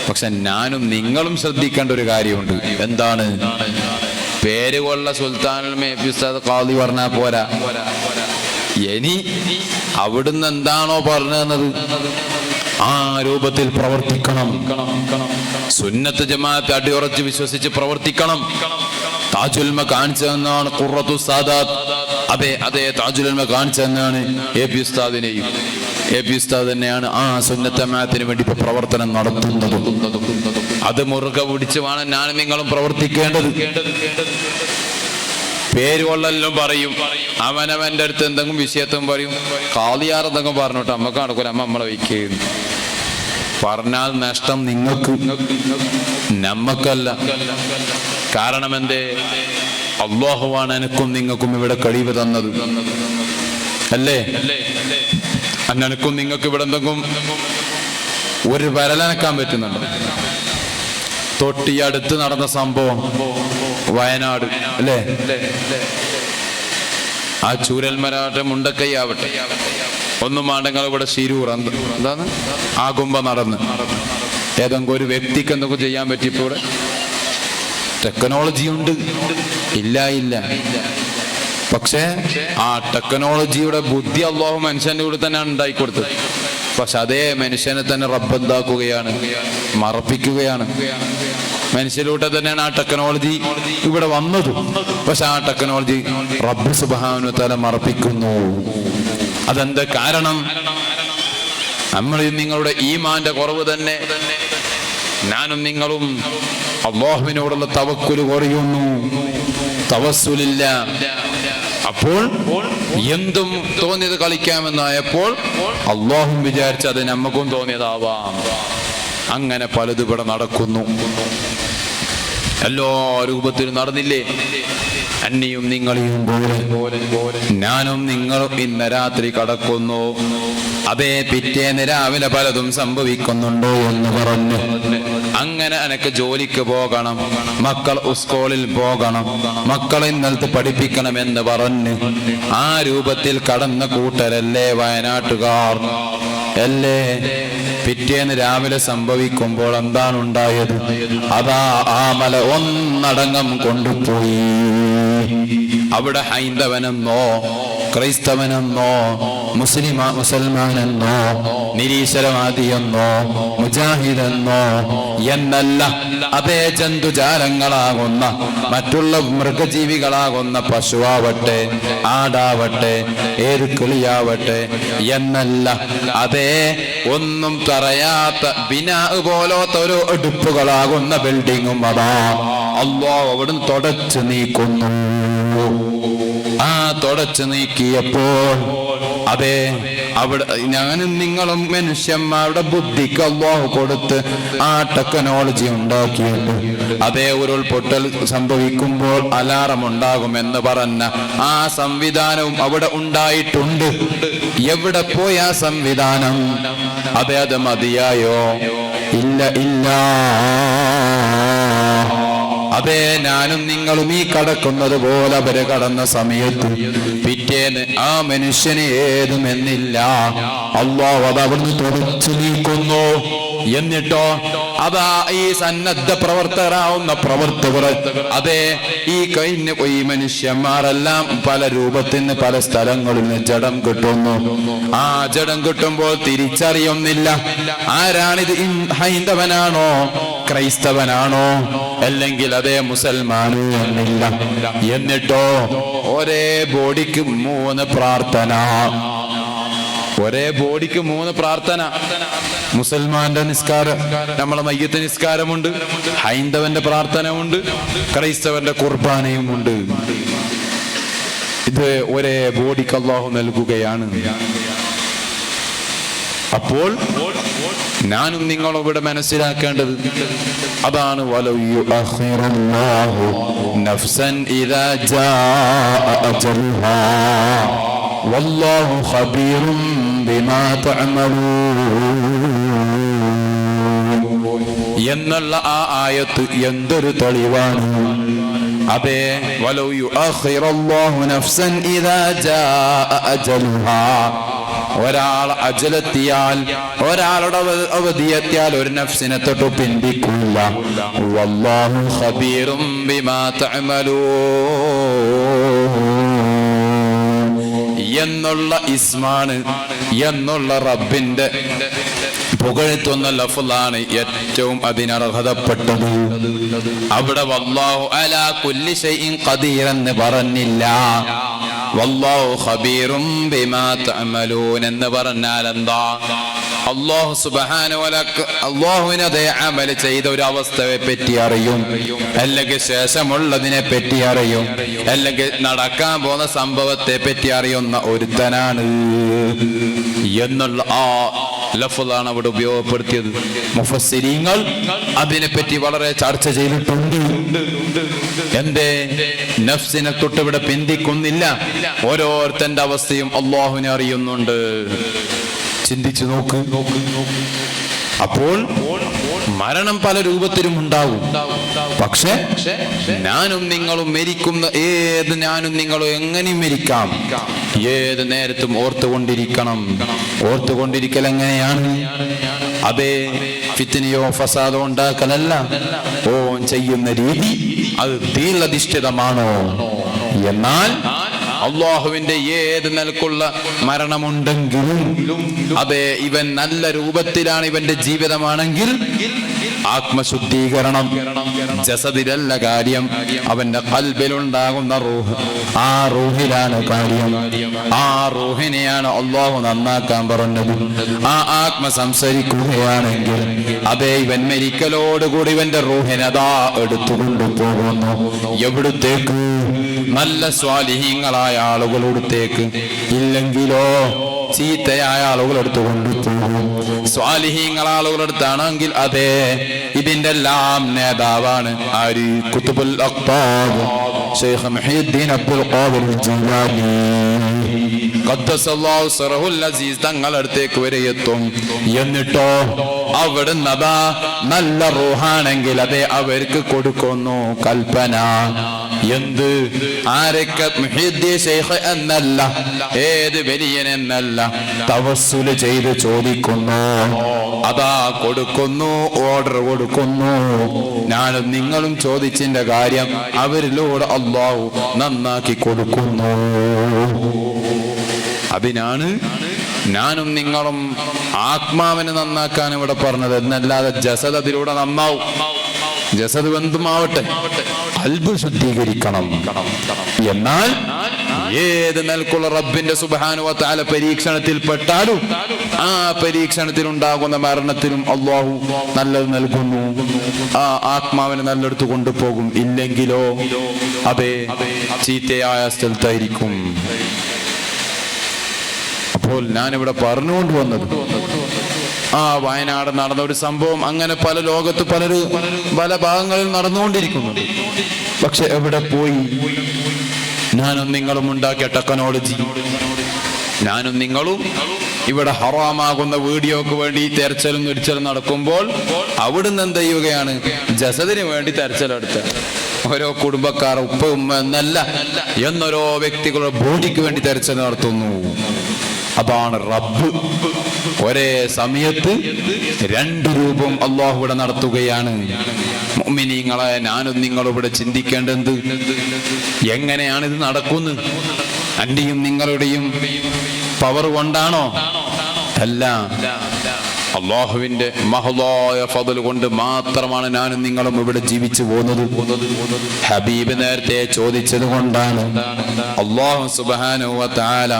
പക്ഷെ ഞാനും നിങ്ങളും ശ്രദ്ധിക്കേണ്ട ഒരു കാര്യമുണ്ട്. എന്താണ്? പേരുകൊള്ള സുൽത്താനുൽ എപി ഉസ്താദ് ഖാദി പറഞ്ഞാൽ പോരാ. ഇനി അവിടുന്ന് എന്താണോ പറഞ്ഞത് ആ രൂപത്തിൽ പ്രവർത്തിക്കണം. സുന്നത്ത് ജമാഅത്ത് അടിയുറച്ച് വിശ്വസിച്ച് പ്രവർത്തിക്കണം. താജുൽമ കാണിച്ചതെന്നാണ് ഖുറത്തു സാദാത്ത്. അതെ താജുൽമ കാണിച്ചതെന്നാണ് എപി ഉസ്താദിനെയും. എപി ഉസ്താദ് തന്നെയാണ് ആ സുന്നത്ത് ജമാഅത്തിന് വേണ്ടി ഇപ്പൊ പ്രവർത്തനം നടത്തുന്നതും. അത് മുറുകെ പിടിച്ച് വേണം ഞാനും നിങ്ങളും പ്രവർത്തിക്കേണ്ടത്. പേരുകൊള്ളെല്ലാം പറയും. അവനവന്റെ അടുത്ത് എന്തെങ്കിലും വിഷയത്തും പറയും. ഖാദിയാർ എന്തെങ്കിലും പറഞ്ഞോട്ടെ, അമ്മക്ക് നടക്കൂല, നമ്മളെ വയ്ക്കുന്നു. പറഞ്ഞാൽ നഷ്ടം നിങ്ങൾക്ക്, നമ്മക്കല്ല. കാരണം എന്തേ? അല്ലാഹുവാണ് എനിക്കും നിങ്ങൾക്കും ഇവിടെ കഴിവ് തന്നത്. അല്ലേ? അന്നെനക്കും നിങ്ങൾക്ക് ഇവിടെ എന്തെങ്കിലും ഒരു വരലനക്കാൻ പറ്റുന്നുണ്ട്. തൊട്ടി അടുത്ത് നടന്ന സംഭവം വയനാട്, അല്ലേ? ആ ചൂരൽമരാട്ടെ മുണ്ടക്കൈ ആവട്ടെ, ഒന്നും മാണ്ടങ്ങൾ ഇവിടെ ശിരൂർ എന്താണ് ആകുമ്പോ നടന്ന് ഏതെങ്കിലും ഒരു വ്യക്തിക്ക് എന്തൊക്കെ ചെയ്യാൻ പറ്റിയപ്പോ ഇവിടെ ടെക്നോളജി ഉണ്ട്. ഇല്ല. പക്ഷേ ആ ടെക്നോളജിയുടെ ബുദ്ധി അല്ലാഹു മനുഷ്യന്റെ കൂടെ തന്നെയാണ് ഉണ്ടായിക്കൊടുത്തത്. പക്ഷെ അതേ മനുഷ്യനെ തന്നെ റബ്ബ് എന്താക്കുകയാണ്? മറപ്പിക്കുകയാണ്. മനുഷ്യരിലൂടെ തന്നെയാണ് ആ ടെക്നോളജി ഇവിടെ വന്നത്. പക്ഷെ ആ ടെക്നോളജി റബ്ബ് സുബ്ഹാനഹു വ തആല മറപ്പിക്കുന്നു. അതെന്താ കാരണം? നമ്മൾ നിങ്ങളുടെ ഈമാന്റെ കുറവ് തന്നെ. ഞാനും നിങ്ങളും അല്ലാഹുവിനോടുള്ള തവക്കുൽ കുറയുന്നു, തവസ്സുലില്ല. അപ്പോൾ എന്തും തോന്നിയത് കളിക്കാമെന്നായപ്പോൾ അല്ലാഹു വിചാരിച്ച അത് നമുക്കും തോന്നിയതാവാം. അങ്ങനെ പലതും ഇവിടെ നടക്കുന്നു. എല്ലാ രൂപത്തിലും നടന്നില്ലേ? അന്നിയും നിങ്ങളെയും പോലെ ഞാനും നിങ്ങളും ഇന്ന് രാത്രി കടക്കുന്നു. അതേ പിറ്റേന്ന് രാവിലെ പലതും സംഭവിക്കുന്നുണ്ടോ എന്ന് പറഞ്ഞു. അങ്ങനെ എനിക്ക് ജോലിക്ക് പോകണം, മക്കൾ സ്കൂളിൽ പോകണം, മക്കളെ ഇന്നലത്തെ പഠിപ്പിക്കണമെന്ന് പറഞ്ഞ് ആ രൂപത്തിൽ കടന്ന കൂട്ടരല്ലേ വയനാട്ടുകാർ? അല്ലേ? പിറ്റേന്ന് രാവിലെ സംഭവിക്കുമ്പോൾ എന്താണ് ഉണ്ടായത്? ആ മല ഒന്നടങ്കം കൊണ്ടുപോയി. അവിടെ ഹൈന്ദവനെന്നോ ക്രൈസ്തവനെന്നോ മുസൽമാനെന്നോ നിരീശ്വരവാദിയെന്നോ മുജാഹിദെന്നോ എന്നല്ല, അതേ ജന്തുജാലങ്ങളാകുന്ന മറ്റുള്ള മൃഗജീവികളാകുന്ന പശുവാവട്ടെ ആടാവട്ടെ ഏത് കിളിയാവട്ടെ എന്നല്ല, അതേ ഒന്നും പറയാത്ത ബിനാ പോലത്തെ ഒരു എടുപ്പുകളാകുന്ന ബിൽഡിങ്ങും അല്ലാഹു അവിടുന്ന് തുടച്ചു നീക്കുന്നു. ആ തുടച്ചു നീക്കിയപ്പോൾ അതെ അവിടെ ഞാനും നിങ്ങളും മനുഷ്യന്മാരുടെ ബുദ്ധിക്ക് അല്ലാഹു കൊടുത്ത് ആ ടെക്നോളജി ഉണ്ടാക്കിയിട്ട് അതേ ഉരുൾപൊട്ടൽ സംഭവിക്കുമ്പോൾ അലാറം ഉണ്ടാകുമെന്ന് പറഞ്ഞ ആ സംവിധാനവും അവിടെ ഉണ്ടായിട്ടുണ്ട്. എവിടെ പോയി ആ സംവിധാനം? അതെ, അത് മതിയായോ? ഇല്ല. അതേ ഞാനും നിങ്ങളും ഈ കടക്കുന്നത് പോലെ അവര് കടന്ന സമയത്ത് പിറ്റേന്ന് ആ മനുഷ്യന് ഏതുമെന്നില്ല. അല്ലാഹു അത് അവിടുന്ന് തുടച്ചു നീക്കുന്നു. എന്നിട്ടോ അതാ ഈ സന്നദ്ധ പ്രവർത്തകരാവുന്ന പ്രവർത്തകർ അതെ ഈ മനുഷ്യന്മാരെല്ലാം പല രൂപത്തിന് പല സ്ഥലങ്ങളിൽ നിന്ന് ജഡം കിട്ടുന്നു. ആ ജഡം കിട്ടുമ്പോൾ തിരിച്ചറിയുന്നില്ല ആരാണിത്, ഹൈന്ദവനാണോ ക്രൈസ്തവനാണോ അല്ലെങ്കിൽ അതേ മുസൽമാനോ എന്നില്ല. എന്നിട്ടോ ഒരേ ബോഡിക്ക് 3 പ്രാർത്ഥന, ഒരേ ബോഡിക്ക് 3 പ്രാർത്ഥന. മുസൽമാന്റെ നിസ്കാരം, നമ്മളെ മയ്യത്ത് നിസ്കാരമുണ്ട്, ഹൈന്ദവന്റെ പ്രാർത്ഥന ഉണ്ട്, ക്രൈസ്തവന്റെ കുർബാനയും ഉണ്ട്. ഇത് ഒരേ ബോഡിക്ക് അല്ലാഹു നൽകുകയാണ്. അപ്പോൾ ഞാനും നിങ്ങളും ഇവിടെ മനസ്സിലാക്കേണ്ടത് അതാണ്. വലൗ യുഅഖിറുല്ലാഹു നഫ്സൻ ഇദാ ജാഅ അജലുഹാ വല്ലാഹു ഖബീറും ബിമാ തഅമലൂൻ എന്നുള്ള ആ ആയത്ത് എന്തൊരു തെളിവാണ്. അതെ, വലൗ യുഅഖിറുല്ലാഹു നഫ്സൻ ഇദാ ജാഅ അജലുഹാ, ഒരാൾ അജലെത്തിയാൽ, ഒരാളുടെ അവധിയെത്തിയാൽ ഒരു നഫ്സിനെ തൊട്ട് പിന്തിക്കൂല. വല്ലാഹു ഖബീറും ബിമാ തഅമലൂൻ എന്നുള്ള ഇസ്മാണ്, എന്നുള്ള റബ്ബിന്റെ പുകഴ്ത്തുന്ന ലഫ്ളാണ് ഏറ്റവും അതിനർഹതപ്പെട്ടത്. അവിടെ വല്ലാഹു അലാ കുല്ലി ഷൈഇൻ ഖദീർ എന്ന് പറഞ്ഞില്ല. വല്ലാഹു ഖബീറും ബിമാ തഅമലൂൻ എന്ന് പറഞ്ഞാൽ എന്താ? അല്ലാഹു സുബ്ഹാനഹു വ തആല അല്ലാഹുവിനെ അതേ അമൽ ചെയ്ത ഒരു അവസ്ഥയെ പറ്റി അറിയും, അല്ലെങ്കിൽ ശേഷമുള്ളതിനെ പറ്റി അറിയും, അല്ലെങ്കിൽ നടക്കാൻ പോകുന്ന സംഭവത്തെ പറ്റി അറിയുന്ന ഒരുത്തനാണ് എന്നുള്ള ആ ലഫ്ളാണ് അവിടെ ഉപയോഗപ്പെടുത്തിയത്. മുഫസ്സിരീങ്ങൾ അതിനെപ്പറ്റി വളരെ ചർച്ച ചെയ്തിട്ടുണ്ട്. എന്തേ നഫ്സിനെ തൊട്ടിവിടെ പിന്തിക്കുന്നില്ല? ഓരോരുത്തന്റെ അവസ്ഥയും അല്ലാഹുവിനെ അറിയുന്നുണ്ട്. ചിന്തിച്ചു നോക്ക്. അപ്പോൾ മരണം പല രൂപത്തിലും ഉണ്ടാവും. പക്ഷെ ഞാനും നിങ്ങളും മരിക്കുന്ന ഞാനും നിങ്ങളും എങ്ങനെയും മരിക്കാം. ഏത് നേരത്തും ഓർത്തുകൊണ്ടിരിക്കണം. ഓർത്തുകൊണ്ടിരിക്കൽ എങ്ങനെയാണ്? അതേ ഫിത്നയോ ഫസാദോ ഉണ്ടാക്കലല്ല. ഓൻ ചെയ്യുന്ന രീതി അത് ദീനധിഷ്ഠിതമാണോ? എന്നാൽ അള്ളാഹുവിന്റെ ഏത് നിലക്കുള്ള മരണമുണ്ടെങ്കിലും അതെ ഇവൻ നല്ല രൂപത്തിലാണ്, ഇവന്റെ ജീവിതമാണെങ്കിൽ ആത്മശുദ്ധീകരണം ജസദിലല്ല കാര്യം, അവന്റെ ഖൽബിലുണ്ടാകുന്ന റൂഹ്, ആ റൂഹിലാണ് കാര്യം. ആ റൂഹിനെയാണ് അള്ളാഹു നന്നാക്കാൻ പറഞ്ഞത്. ആ ആത്മ സംസരിക്കുകയാണെങ്കിൽ അതേ ഇവൻ മരിക്കലോടുകൂടി ഇവന്റെ റൂഹിനെ അതാ എടുത്തുകൊണ്ടു പോകുന്നു. എവിടത്തേക്ക്? നല്ല സ്വാലിഹീങ്ങളായ ആളുകളടുത്തേക്ക്. ഇല്ലെങ്കിലോ ചീത്തയായ ആളുകൾ എടുത്തുകൊണ്ട് പോകും. സ്വാലിഹീങ്ങൾ ആളുകളെടുത്താണെങ്കിൽ അതെ ഇതിന്റെ എല്ലാം നേതാവാണ് ആര്? ഖുതുബുൽ അഖ്താബ് ശൈഖ് മുഹീദ്ദീൻ അബ്ദുൽ ഖാദിർ ജീലാനി ഖദ്ദസല്ലാഹു സിറഹുൽ അസീസ് തങ്ങളടുത്തേക്ക് വരെ എത്തും. എന്നിട്ടോ അവിടുന്ന് അതാ നല്ല റൂഹാണെങ്കിൽ അതെ അവർക്ക് കൊടുക്കുന്നു കൽപ്പന. എന്ത്? ആരൊക്കെ? മുഹീദ്ദീൻ ശൈഖ് എന്നല്ല, ഏത് വലിയൻ എന്നല്ല, തവസ്സുൽ ചെയ്ത് ചോദിക്കുന്നു, അതാ കൊടുക്കുന്നു, ഓർഡർ കൊടുക്കുന്നു. ഞാനും നിങ്ങളും ചോദിച്ചതിന്റെ കാര്യം അവരിലൂടെ അല്ലാഹു നന്നാക്കി കൊടുക്കുന്നു. അതിനാണ് ഞാനും നിങ്ങളും ആത്മാവിനെ നന്നാക്കാൻ ഇവിടെ പറഞ്ഞത് എന്നല്ലാതെ ജസദ് അതിലൂടെ നന്നാവും. ജസദ് എന്തുമാവട്ടെ, ഖൽബ് ശുദ്ധീകരിക്കണം. എന്നാൽ ഏത് നിലക്കുള്ള റബ്ബിന്റെ സുബ്ഹാനഹു വ തആല പരീക്ഷണത്തിൽ പെട്ടാലും ആ പരീക്ഷണത്തിൽ ഉണ്ടാകുന്ന മരണത്തിലും അല്ലാഹു നല്ലത് നൽകുന്നു. ആ ആത്മാവിനെ നല്ലെടുത്ത് കൊണ്ടുപോകും. ഇല്ലെങ്കിലോ അതെ ചീത്തയായ സ്ഥലത്തായിരിക്കും. അപ്പോൾ ഞാനിവിടെ പറഞ്ഞുകൊണ്ട് വന്നത് ആ വയനാട് നടന്ന ഒരു സംഭവം അങ്ങനെ പല ലോകത്ത് പല ഭാഗങ്ങളിൽ നടന്നുകൊണ്ടിരിക്കുന്നുണ്ട്. പക്ഷെ എവിടെ പോയി? ഞാനും നിങ്ങളും ഉണ്ടാക്കിയ ടെക്നോളജി, ഞാനും നിങ്ങളും ഇവിടെ ഹറാമാകുന്ന വീഡിയോക്ക് വേണ്ടി തെരച്ചിലും നടക്കുമ്പോൾ അവിടുന്ന് എന്ത് ചെയ്യുകയാണ്? ജസദിന് വേണ്ടി തെരച്ചിലെടുത്ത ഓരോ കുടുംബക്കാർ ഉപ്പ ഉമ്മ എന്നല്ല, എന്നോരോ വ്യക്തികളുടെ ബോഡിക്ക് വേണ്ടി തെരച്ചിൽ നടത്തുന്നു. അതാണ് റബ്ബ്. ഒരേ സമയത്ത് രണ്ട് രൂപം അള്ളാഹു ഇവിടെ നടത്തുകയാണ്. മുഅ്മിനീങ്ങളെ, ഞാനും നിങ്ങളും ഇവിടെ ചിന്തിക്കേണ്ടത് എങ്ങനെയാണ് ഇത് നടക്കുന്നത്? എന്റെയും നിങ്ങളുടെയും പവർ കൊണ്ടാണോ? അല്ല, അള്ളാഹുവിന്റെ മഹളായ ഫضൽ കൊണ്ട് മാത്രമാണ് ഞാനും നിങ്ങളും ഇവിടെ ജീവിച്ചു പോകുന്നത്. ഹബീബ് നേരത്തെ ചോദിച്ചത് കൊണ്ടാണ്. അല്ലാഹു സുബ്ഹാനഹു വ തആല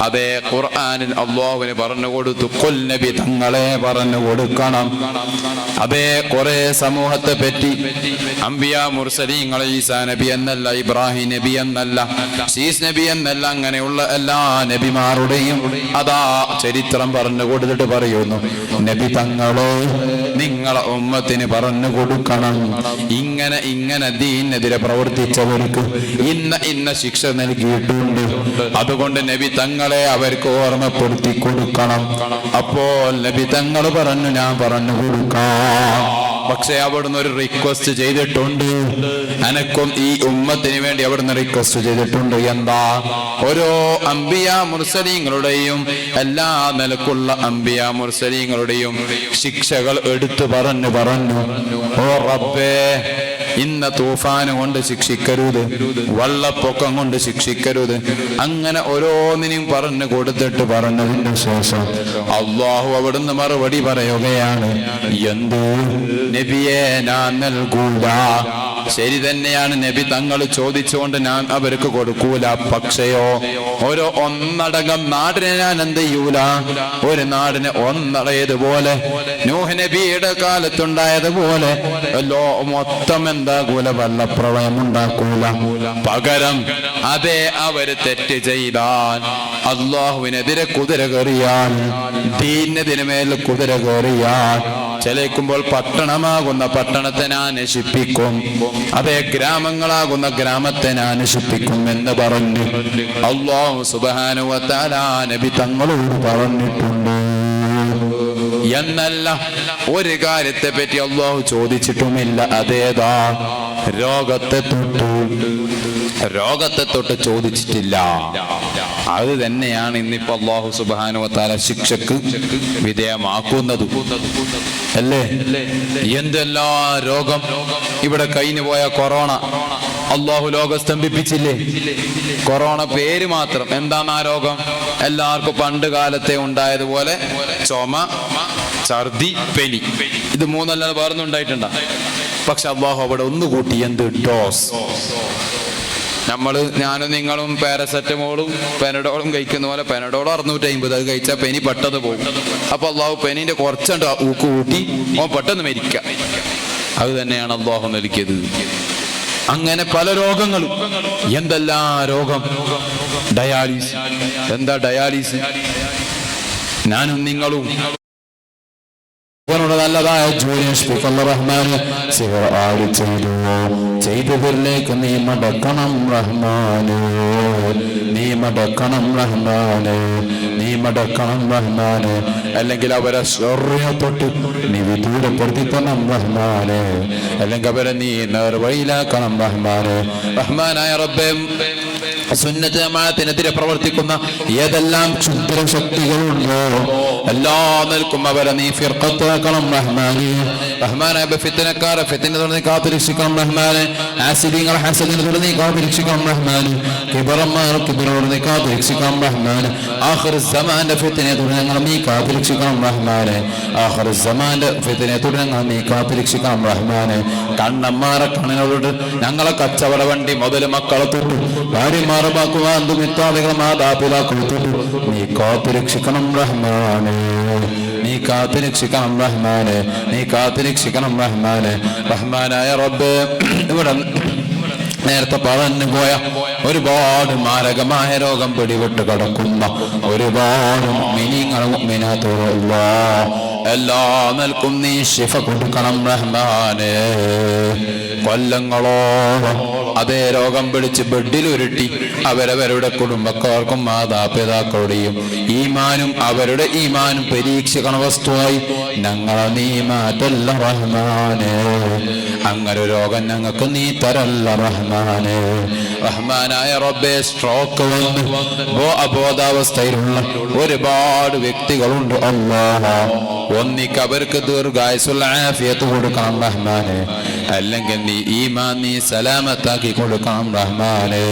അതേ ഖുർആനിൽ അല്ലാഹുവിനെ പറഞ്ഞു കൊടുത്തു, ഖുൽ നബി തങ്ങളെ പറഞ്ഞു കൊടുക്കണം. അതേ കുറെ സമൂഹത്തെ പറ്റി അംബിയ മുർസലീങ്ങൾ, ഈസാ നബി എന്നല്ല, ഇബ്രാഹിം നബി എന്നല്ല, ശീസ് നബി എന്നല്ല, അങ്ങനെയുള്ള എല്ലാ നബിമാരുടെയും അതാ ചരിത്രം പറഞ്ഞു കൊടുത്തിട്ട് പറയുന്നു, നബി തങ്ങളെ നിങ്ങളെ ഉമ്മത്തിന് പറഞ്ഞു കൊടുക്കണം, ഇങ്ങനെ ഇങ്ങനെ ദീനെതിരെ പ്രവർത്തിച്ചവർക്ക് ഇന്ന ശിക്ഷ നൽകിയിട്ടുണ്ട്. അതുകൊണ്ട് നബി തങ്ങളെ അവർക്ക് ഓർമ്മപ്പെടുത്തി കൊടുക്കണം. അപ്പോൾ നബി തങ്ങൾ പറഞ്ഞു, ഞാൻ പറഞ്ഞു കൊടുക്കാം. പക്ഷെ അവിടുന്ന് ഒരു റിക്വസ്റ്റ് ചെയ്തിട്ടുണ്ട്, എനക്കും ഈ ഉമ്മത്തിന് വേണ്ടി അവിടുന്ന് റിക്വസ്റ്റ് ചെയ്തിട്ടുണ്ട്. എന്താ? ഓരോ അംബിയ മുർസലീങ്ങളുടെയും എല്ലാ നിലക്കുള്ള അംബിയ മുർസലീങ്ങളുടെയും ശിക്ഷകൾ എടുത്തു പറഞ്ഞു, ഓ റബ്ബേ, ഇന്ന തൂഫാന് കൊണ്ട് ശിക്ഷിക്കരുത്, വെള്ളപ്പൊക്കം കൊണ്ട് ശിക്ഷിക്കരുത്, അങ്ങനെ ഓരോന്നിനും പറഞ്ഞു കൊടുത്തിട്ട് പറഞ്ഞതിന് ശേഷം അള്ളാഹു അവിടുന്ന് മറുപടി പറയുകയാണ്, എന്ത് നബിയെ, ഞാൻ നൽകൂല. ശരി തന്നെയാണ്, നബി തങ്ങൾ ചോദിച്ചുകൊണ്ട് ഞാൻ അവർക്ക് കൊടുക്കൂല. പക്ഷെയോ ഓരോ ഒന്നടങ്കം നാടിനെ ഞാൻ എന്ത് ചെയ്യൂല? ഒരു നാടിനെ ഒന്നടയതുപോലെ, നൂഹ് നബിയുടെ കാലത്തുണ്ടായതുപോലെ മൊത്തം എന്താകൂല? വെള്ളപ്രളയം ഉണ്ടാക്കൂല. പകരം അതേ അവര് തെറ്റ് ചെയ്താൽ, അള്ളാഹുവിനെതിരെ കുതിര കയറിയാൽ, ദീനെതിരെ മേൽ കുതിര കയറിയാൽ, ചലിക്കുമ്പോൾ പട്ടണമാകുന്ന പട്ടണത്തെ ഞാൻ നശിപ്പിക്കും, അതേ ഗ്രാമങ്ങളാകുന്ന ഗ്രാമത്തെ ഞാൻ നശിപ്പിക്കും എന്ന് പറഞ്ഞു അല്ലാഹു സുബ്ഹാനഹു വ തആല നബി തങ്ങളോട് പറഞ്ഞിട്ടുണ്ട്. എന്നല്ല, ഒരു കാര്യത്തെ പറ്റി അല്ലാഹു ചോദിച്ചിട്ടുമില്ല. അതേതാ? രോഗത്തെ തൊട്ട് ചോദിച്ചിട്ടില്ല. അത് തന്നെയാണ് ഇന്നിപ്പോ അല്ലാഹു സുബ്ഹാനഹു വ തആല ശിക്ഷക്ക് വിധേയമാക്കുന്നത്, അല്ലേ? എന്തെല്ലാ രോഗം ഇവിടെ കഴിഞ്ഞു പോയ കൊറോണ അല്ലാഹു ലോകം സ്തംഭിപ്പിച്ചില്ലേ? കൊറോണ പേര് മാത്രം. എന്താണ് ആ രോഗം? എല്ലാവർക്കും പണ്ട് കാലത്തെ ഉണ്ടായതുപോലെ ചുമ, ഛർദി, പനി, ഇത് മൂന്നല്ലാതെ വേറൊന്നും ഉണ്ടായിട്ടുണ്ടാ? പക്ഷെ അല്ലാഹു അവിടെ ഒന്നുകൂട്ടി, എന്ത്? ഡോസ്. ഞാനും നിങ്ങളും പാരസെറ്റമോളും പെനഡോളും കഴിക്കുന്ന പോലെ പെനഡോൾ 650, അത് കഴിച്ചാൽ പെനി പെട്ടെന്ന് പോകും. അപ്പൊ അല്ലാഹു പെനിന്റെ കുറച്ചുണ്ട് ഊക്ക് കൂട്ടി ഓൻ പെട്ടെന്ന് മരിക്കാം. അത് തന്നെയാണ് അല്ലാഹു നൽകിയത്. അങ്ങനെ പല രോഗങ്ങളും. എന്തെല്ലാം രോഗം? ഡയാലിസ്. എന്താ ഡയാലിസ്? ഞാനും നിങ്ങളും നല്ലതായ റഹ്മാന് ചെയ്തതിലേക്ക് നീ മടക്കണം റഹ്മാന്, നീ മടക്കണം റഹ്മാന്, നീ മടക്കണം റഹ്മാന്. അല്ലെങ്കിൽ അവരെ തൊട്ട് നീ വിദൂരപ്പെടുത്തിത്തണം റഹ്മാന്, അല്ലെങ്കിൽ അവരെ നീ നേർവഴിയിലാക്കണം റഹ്മാന്. റഹ്മാനായ റബ്ബേ, സുന്നത്ത് ജമാഅത്തിനെതിരെ പ്രവർത്തിക്കുന്ന ഏതെല്ലാം ക്ഷുദ്ര ശക്തികളുണ്ടോ എല്ലാ നിൽക്കും അവരെ നീ ഫിർഖത്താക്കണം റഹ്മാനെ. റഹ്മാനായ ഫിത്നക്കാരെ ഫിത്ന തുടങ്ങി കാത്തുരക്ഷിക്കണം റഹ്മാനെ. ആസിദീങ്ങൾ ഹസദിനെ തുടങ്ങി കാത്തുരക്ഷിക്കണം റഹ്മാനെ. കിബറന്മാർ കിബറോട് നീ കാത്തുരക്ഷിക്കണം റഹ്മാനെ. ആഖിർ സമാന്റെ ഫിത്നയെ തുടങ്ങി ഞങ്ങൾ നീ കാത്തുരക്ഷിക്കണം റഹ്മാനെ. ആഖിർ സമാന്റെ ഫിത്നയെ തുടങ്ങി ഞങ്ങൾ നീ കാത്തുരക്ഷിക്കണം റഹ്മാനെ. കണ്ണന്മാരെ കണ്ണിനോട് ഞങ്ങളെ കച്ചവട വണ്ടി മുതൽ മക്കളെ തൊട്ടു ഭാര്യമാർ മാതാപിതാക്കളെ തൊട്ടു നീ കാത്തുരക്ഷിക്കണം റഹ്മാനെ, നീ കാത്തുരക്ഷിക്കണം റഹ്മാനെ, നീ കാത്തുരക്ഷിക്കണം റഹ്മാനെ. റഹ്മാനായ റബ്ബേ, ഇവിടെ നേരത്തെ പറഞ്ഞു പോയ ഒരുപാട് മാരകമായ രോഗം പിടിപെട്ട് കിടക്കുന്ന ഒരുപാട് മുഅ്മിനീങ്ങളും മുഅ്മിനാത്തുകളും എല്ലാ നിൽക്കും നീ ശിഫ കൊടുക്കണം റഹ്മാനെ. കൊല്ലങ്ങളോളം അതേ രോഗം പിടിച്ച് ബെഡിൽ ഉരുട്ടി അവരവരുടെ കുടുംബക്കാർക്കും മാതാപിതാക്കളുടെയും ഈമാനും അവരുടെ ഈമാനും പരീക്ഷിക്കണ വസ്തുവായി ഞങ്ങളെ നീ മാറ്റല്ല റഹ്മാനെ. അങ്ങനെ രോഗം ഞങ്ങൾക്ക് നീ തരല്ല റഹ്മാനെ. റഹ്മാനായ റബ്ബേ, സ്ട്രോക്ക് വന്ന് അബോധാവസ്ഥയിലുള്ള ഒരുപാട് വ്യക്തികളുണ്ട് അല്ലാഹ്. ഒന്നിക്ക് അവർക്ക് ദീർഘായുസ്സുള്ള ആഫിയത്ത് കൊടുക്കണം റഹ്മാനെ, അല്ലെങ്കിൽ നീ ഈമാൻ നീ സലാമത്താക്കി കൊടുക്കണം റഹ്മാനെ.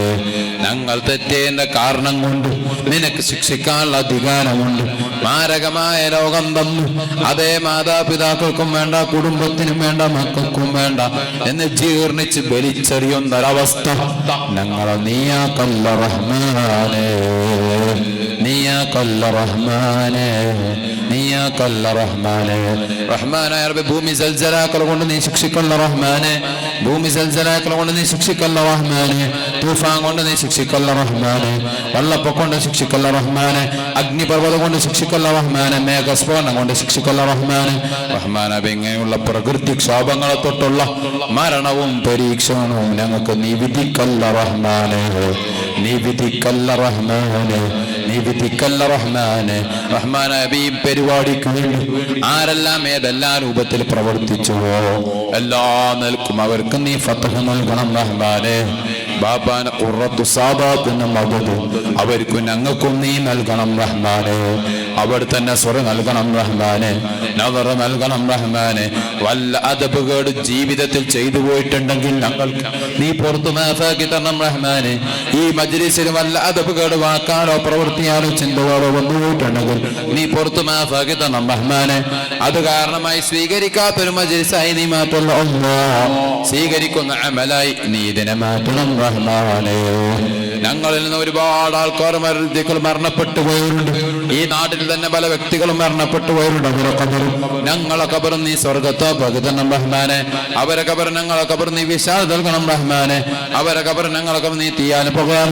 ഞങ്ങൾ തെറ്റേണ്ട കാരണം കൊണ്ട് നിനക്ക് ശിക്ഷിക്കാനുള്ള അധികാരമുണ്ട്. മാരകമായ രോഗം തന്നു അതേ മാതാപിതാക്കൾക്കും വേണ്ട, കുടുംബത്തിനും വേണ്ട, മക്കൾക്കും വേണ്ട എന്ന് ജീർണിച്ച് ബലിച്ചെറിയുന്നൊരവസ്ഥ ഞങ്ങളെ നീയാക്കല്ല റഹ്മാനെ, നീയാക്കല്ല റഹ്മാനെ, നീയാക്കല്ല റഹ്മാനെ. റഹ്മാനായ റബ്ബേ, ഭൂമി സൽസലാക്കൾ കൊണ്ട് നീ ശിക്ഷിക്കല്ല റഹ്മാനെ, ഭൂമി സൽസലാക്കൾ കൊണ്ട് നീ ശിക്ഷിക്കല്ല റഹ്മാനെ, തൂഫാൻ കൊണ്ട് നീ ശിക്ഷിക്കല്ല റഹ്മാനെ, വെള്ളപ്പൊക്കം കൊണ്ട് ശിക്ഷിക്കല്ല റഹ്മാനെ, അഗ്നിപർവ്വതം കൊണ്ട് ശിക്ഷിക്കല്ല റഹ്മാനെ, മേഘസ്ഫോടനം കൊണ്ട് ശിക്ഷിക്കല്ല റഹ്മാനെ. റഹ്മാനെ, ഇങ്ങനെയുള്ള പ്രകൃതി ക്ഷോഭങ്ങളെ തൊട്ടുള്ള മരണവും പരീക്ഷണവും ഞങ്ങൾക്ക് നീ വിധിക്കല്ല റഹ്മാനെ, നീ വിധിക്കല്ല റഹ്മാനെ, നീ വിധിക്കല്ല റഹ്മാനെ. റഹ്മാനായ ഈ പരിപാടിക്ക് വേണ്ടി ആരെല്ലാം ഏതെല്ലാം രൂപത്തിൽ പ്രവർത്തിച്ചുവോ എല്ലാ നിൽക്കും അവർക്ക് നീ ഫതഹ് നൽകണം റഹ്മാനെ. ബാബാന ഖുറത്തു സാദാത്തിന് മദദ് അവർക്കും ഞങ്ങൾക്കും നീ നൽകണം റഹ്മാനെ. അവിടെ തന്നെ സ്വറ നൽകണം റഹ്മാനെ, നദർ നൽകണം റഹ്മാനെ. വല്ല അദബുകേട് ജീവിതത്തിൽ ചെയ്തു പോയിട്ടുണ്ടെങ്കിൽ ഞങ്ങൾക്ക് നീ പുറത്തു മാഫാക്കി തരണം റഹ്മാനെ. ഈ മജ്ലിസിൽ വല്ല അദബുകേട് വാക്കാലോ പ്രവൃത്തിയാലോ ചിന്തകളോ വന്നുപോയിട്ടുണ്ടെങ്കിൽ നീ പുറത്തു മാഫാക്കി തരണം റഹ്മാനെ. അത് കാരണമായി സ്വീകരിക്കാത്തൊരു മജ്ലിസായി നീ മാറ്റല്ല അല്ലാഹ്, സ്വീകരിക്കുന്ന അമലായി നീ ഇതിനെ മാറ്റണം റഹ്മാനെ. ഞങ്ങളിൽ നിന്ന് ഒരുപാട് ആൾക്കാർ മരണപ്പെട്ടു പോയിട്ടുണ്ട്. ഈ നാട്ടിൽ തന്നെ പല വ്യക്തികളും മരണപ്പെട്ടു പോയിട്ടുണ്ട്. അവരെ ഖബറും ഞങ്ങളെ ഖബറും നീ സ്വർഗത്തോ പകുതണം റഹ്മാനെ. അവരെ ഖബർ ഞങ്ങളെ ഖബർ നീ വിശാല നൽകണം റഹ്മാനെ. അവരെ ഖബർ ഞങ്ങളെ ഖബർ നീ തീയാൻ പോകാൻ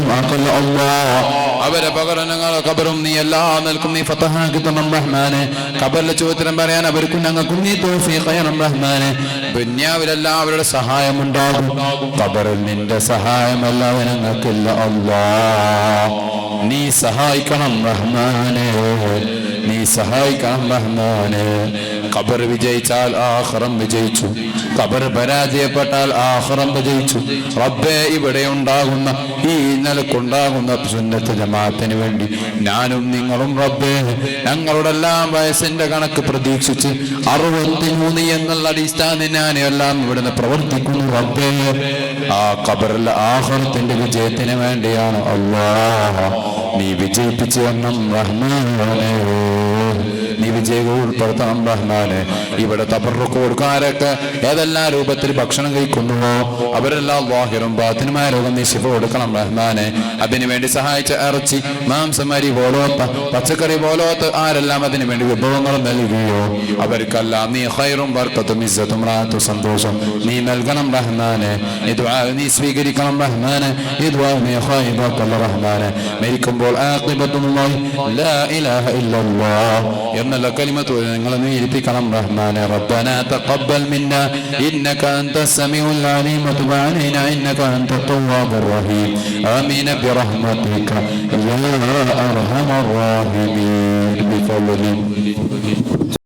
അവരെ പകരം ഞങ്ങളെ ഖബറും നീ എല്ലാ നിൽക്കും നീ ഫതഹാക്കി തരണം റഹ്മാനെ. ഖബറിലെ ചോദ്യം പറയാൻ അവർക്കും ഞങ്ങൾക്കും നീ തൗഫീഖ് ചെയ്യണം റഹ്മാനെ. ദുനിയാവിലെല്ലാം അവരുടെ സഹായം ഉണ്ടാകും, ഖബറിൽ നിന്റെ സഹായമല്ലാതെ ഞങ്ങൾക്കില്ല അല്ലാഹ്. നീ സഹായിക്കണം റഹ്മാനെ, നീ സഹായിക്കണം റഹ്മാനെ. ഖബർ വിജയിച്ചാൽ ആഖിറം വിജയിച്ചു, ഖബർ പരാജയപ്പെട്ടാൽ ആഖിറം വിജയിച്ചു. റബ്ബേ, ഇവിടെ ഉണ്ടാകുന്ന ഈ നിലക്കുണ്ടാകുന്ന സുന്നത്ത് ജമാഅത്തിന് വേണ്ടി ഞാനും നിങ്ങളും റബ്ബേ ഞങ്ങളുടെ എല്ലാം വയസ്സിന്റെ കണക്ക് പ്രതീക്ഷിച്ച് 63 എന്നുള്ള അടിസ്ഥാനം ഞാനെല്ലാം ഇവിടുന്ന് പ്രവർത്തിക്കുന്നു റബ്ബേ. ആ ഖബറിലെ ആഖിറത്തിന്റെ വിജയത്തിന് വേണ്ടിയാണ് അല്ലാഹ്. നീ വിജയിപ്പിച്ചു തരണം റഹ്മാനെ, നീ വിജയം ഉൾപ്പെടുത്തണം റഹ്മാനെ. ഇവിടെ തബറുക്ക് കൊടുക്കാരൊക്കെ ഏതെല്ലാം രൂപത്തിൽ ഭക്ഷണം കഴിക്കുന്നുവോ അവരെല്ലാം വാഹിറും ബാത്തിനുമായ രോഗം നീ ശിഫ കൊടുക്കണം റഹ്മാനെ. അതിനുവേണ്ടി സഹായിച്ച ഇറച്ചി, മാംസം, അരി പോലോത്ത പച്ചക്കറി പോലോത്ത് ആരെല്ലാം അതിനു വേണ്ടി വിഭവങ്ങൾ നൽകുകയോ അവർക്കെല്ലാം നീ ഖൈറും ബർക്കത്തും ഇസ്സത്തും റാഹത്തും സന്തോഷം നീ നൽകണം റഹ്മാനെ. ഇത് നീ സ്വീകരിക്കണം റഹ്മാനെ. ഇത് നീ ഖൈബക്കല്ല റഹ്മാനെ. മരിക്കുമ്പോൾ ആഖിബത്തുല്ലാഹി ലാ ഇലാഹ ഇല്ലല്ലാഹ് എന്നുള്ള കലിമത്ത് നിങ്ങൾ നീരിപ്പിക്കണം റഹ്മാനെ. റബ്ബനാ തഖബ്ബൽ മിന്നാ ഇന്നക അൻതസ് സമീഉൽ അലീം വതുബ് അലൈനാ ഇന്നക അൻതത് തവ്വാബുർ റഹീം. ആമീൻ ബിറഹ്മതിക യാ അർഹമർ റഹീമീൻ ബിഫളലിക.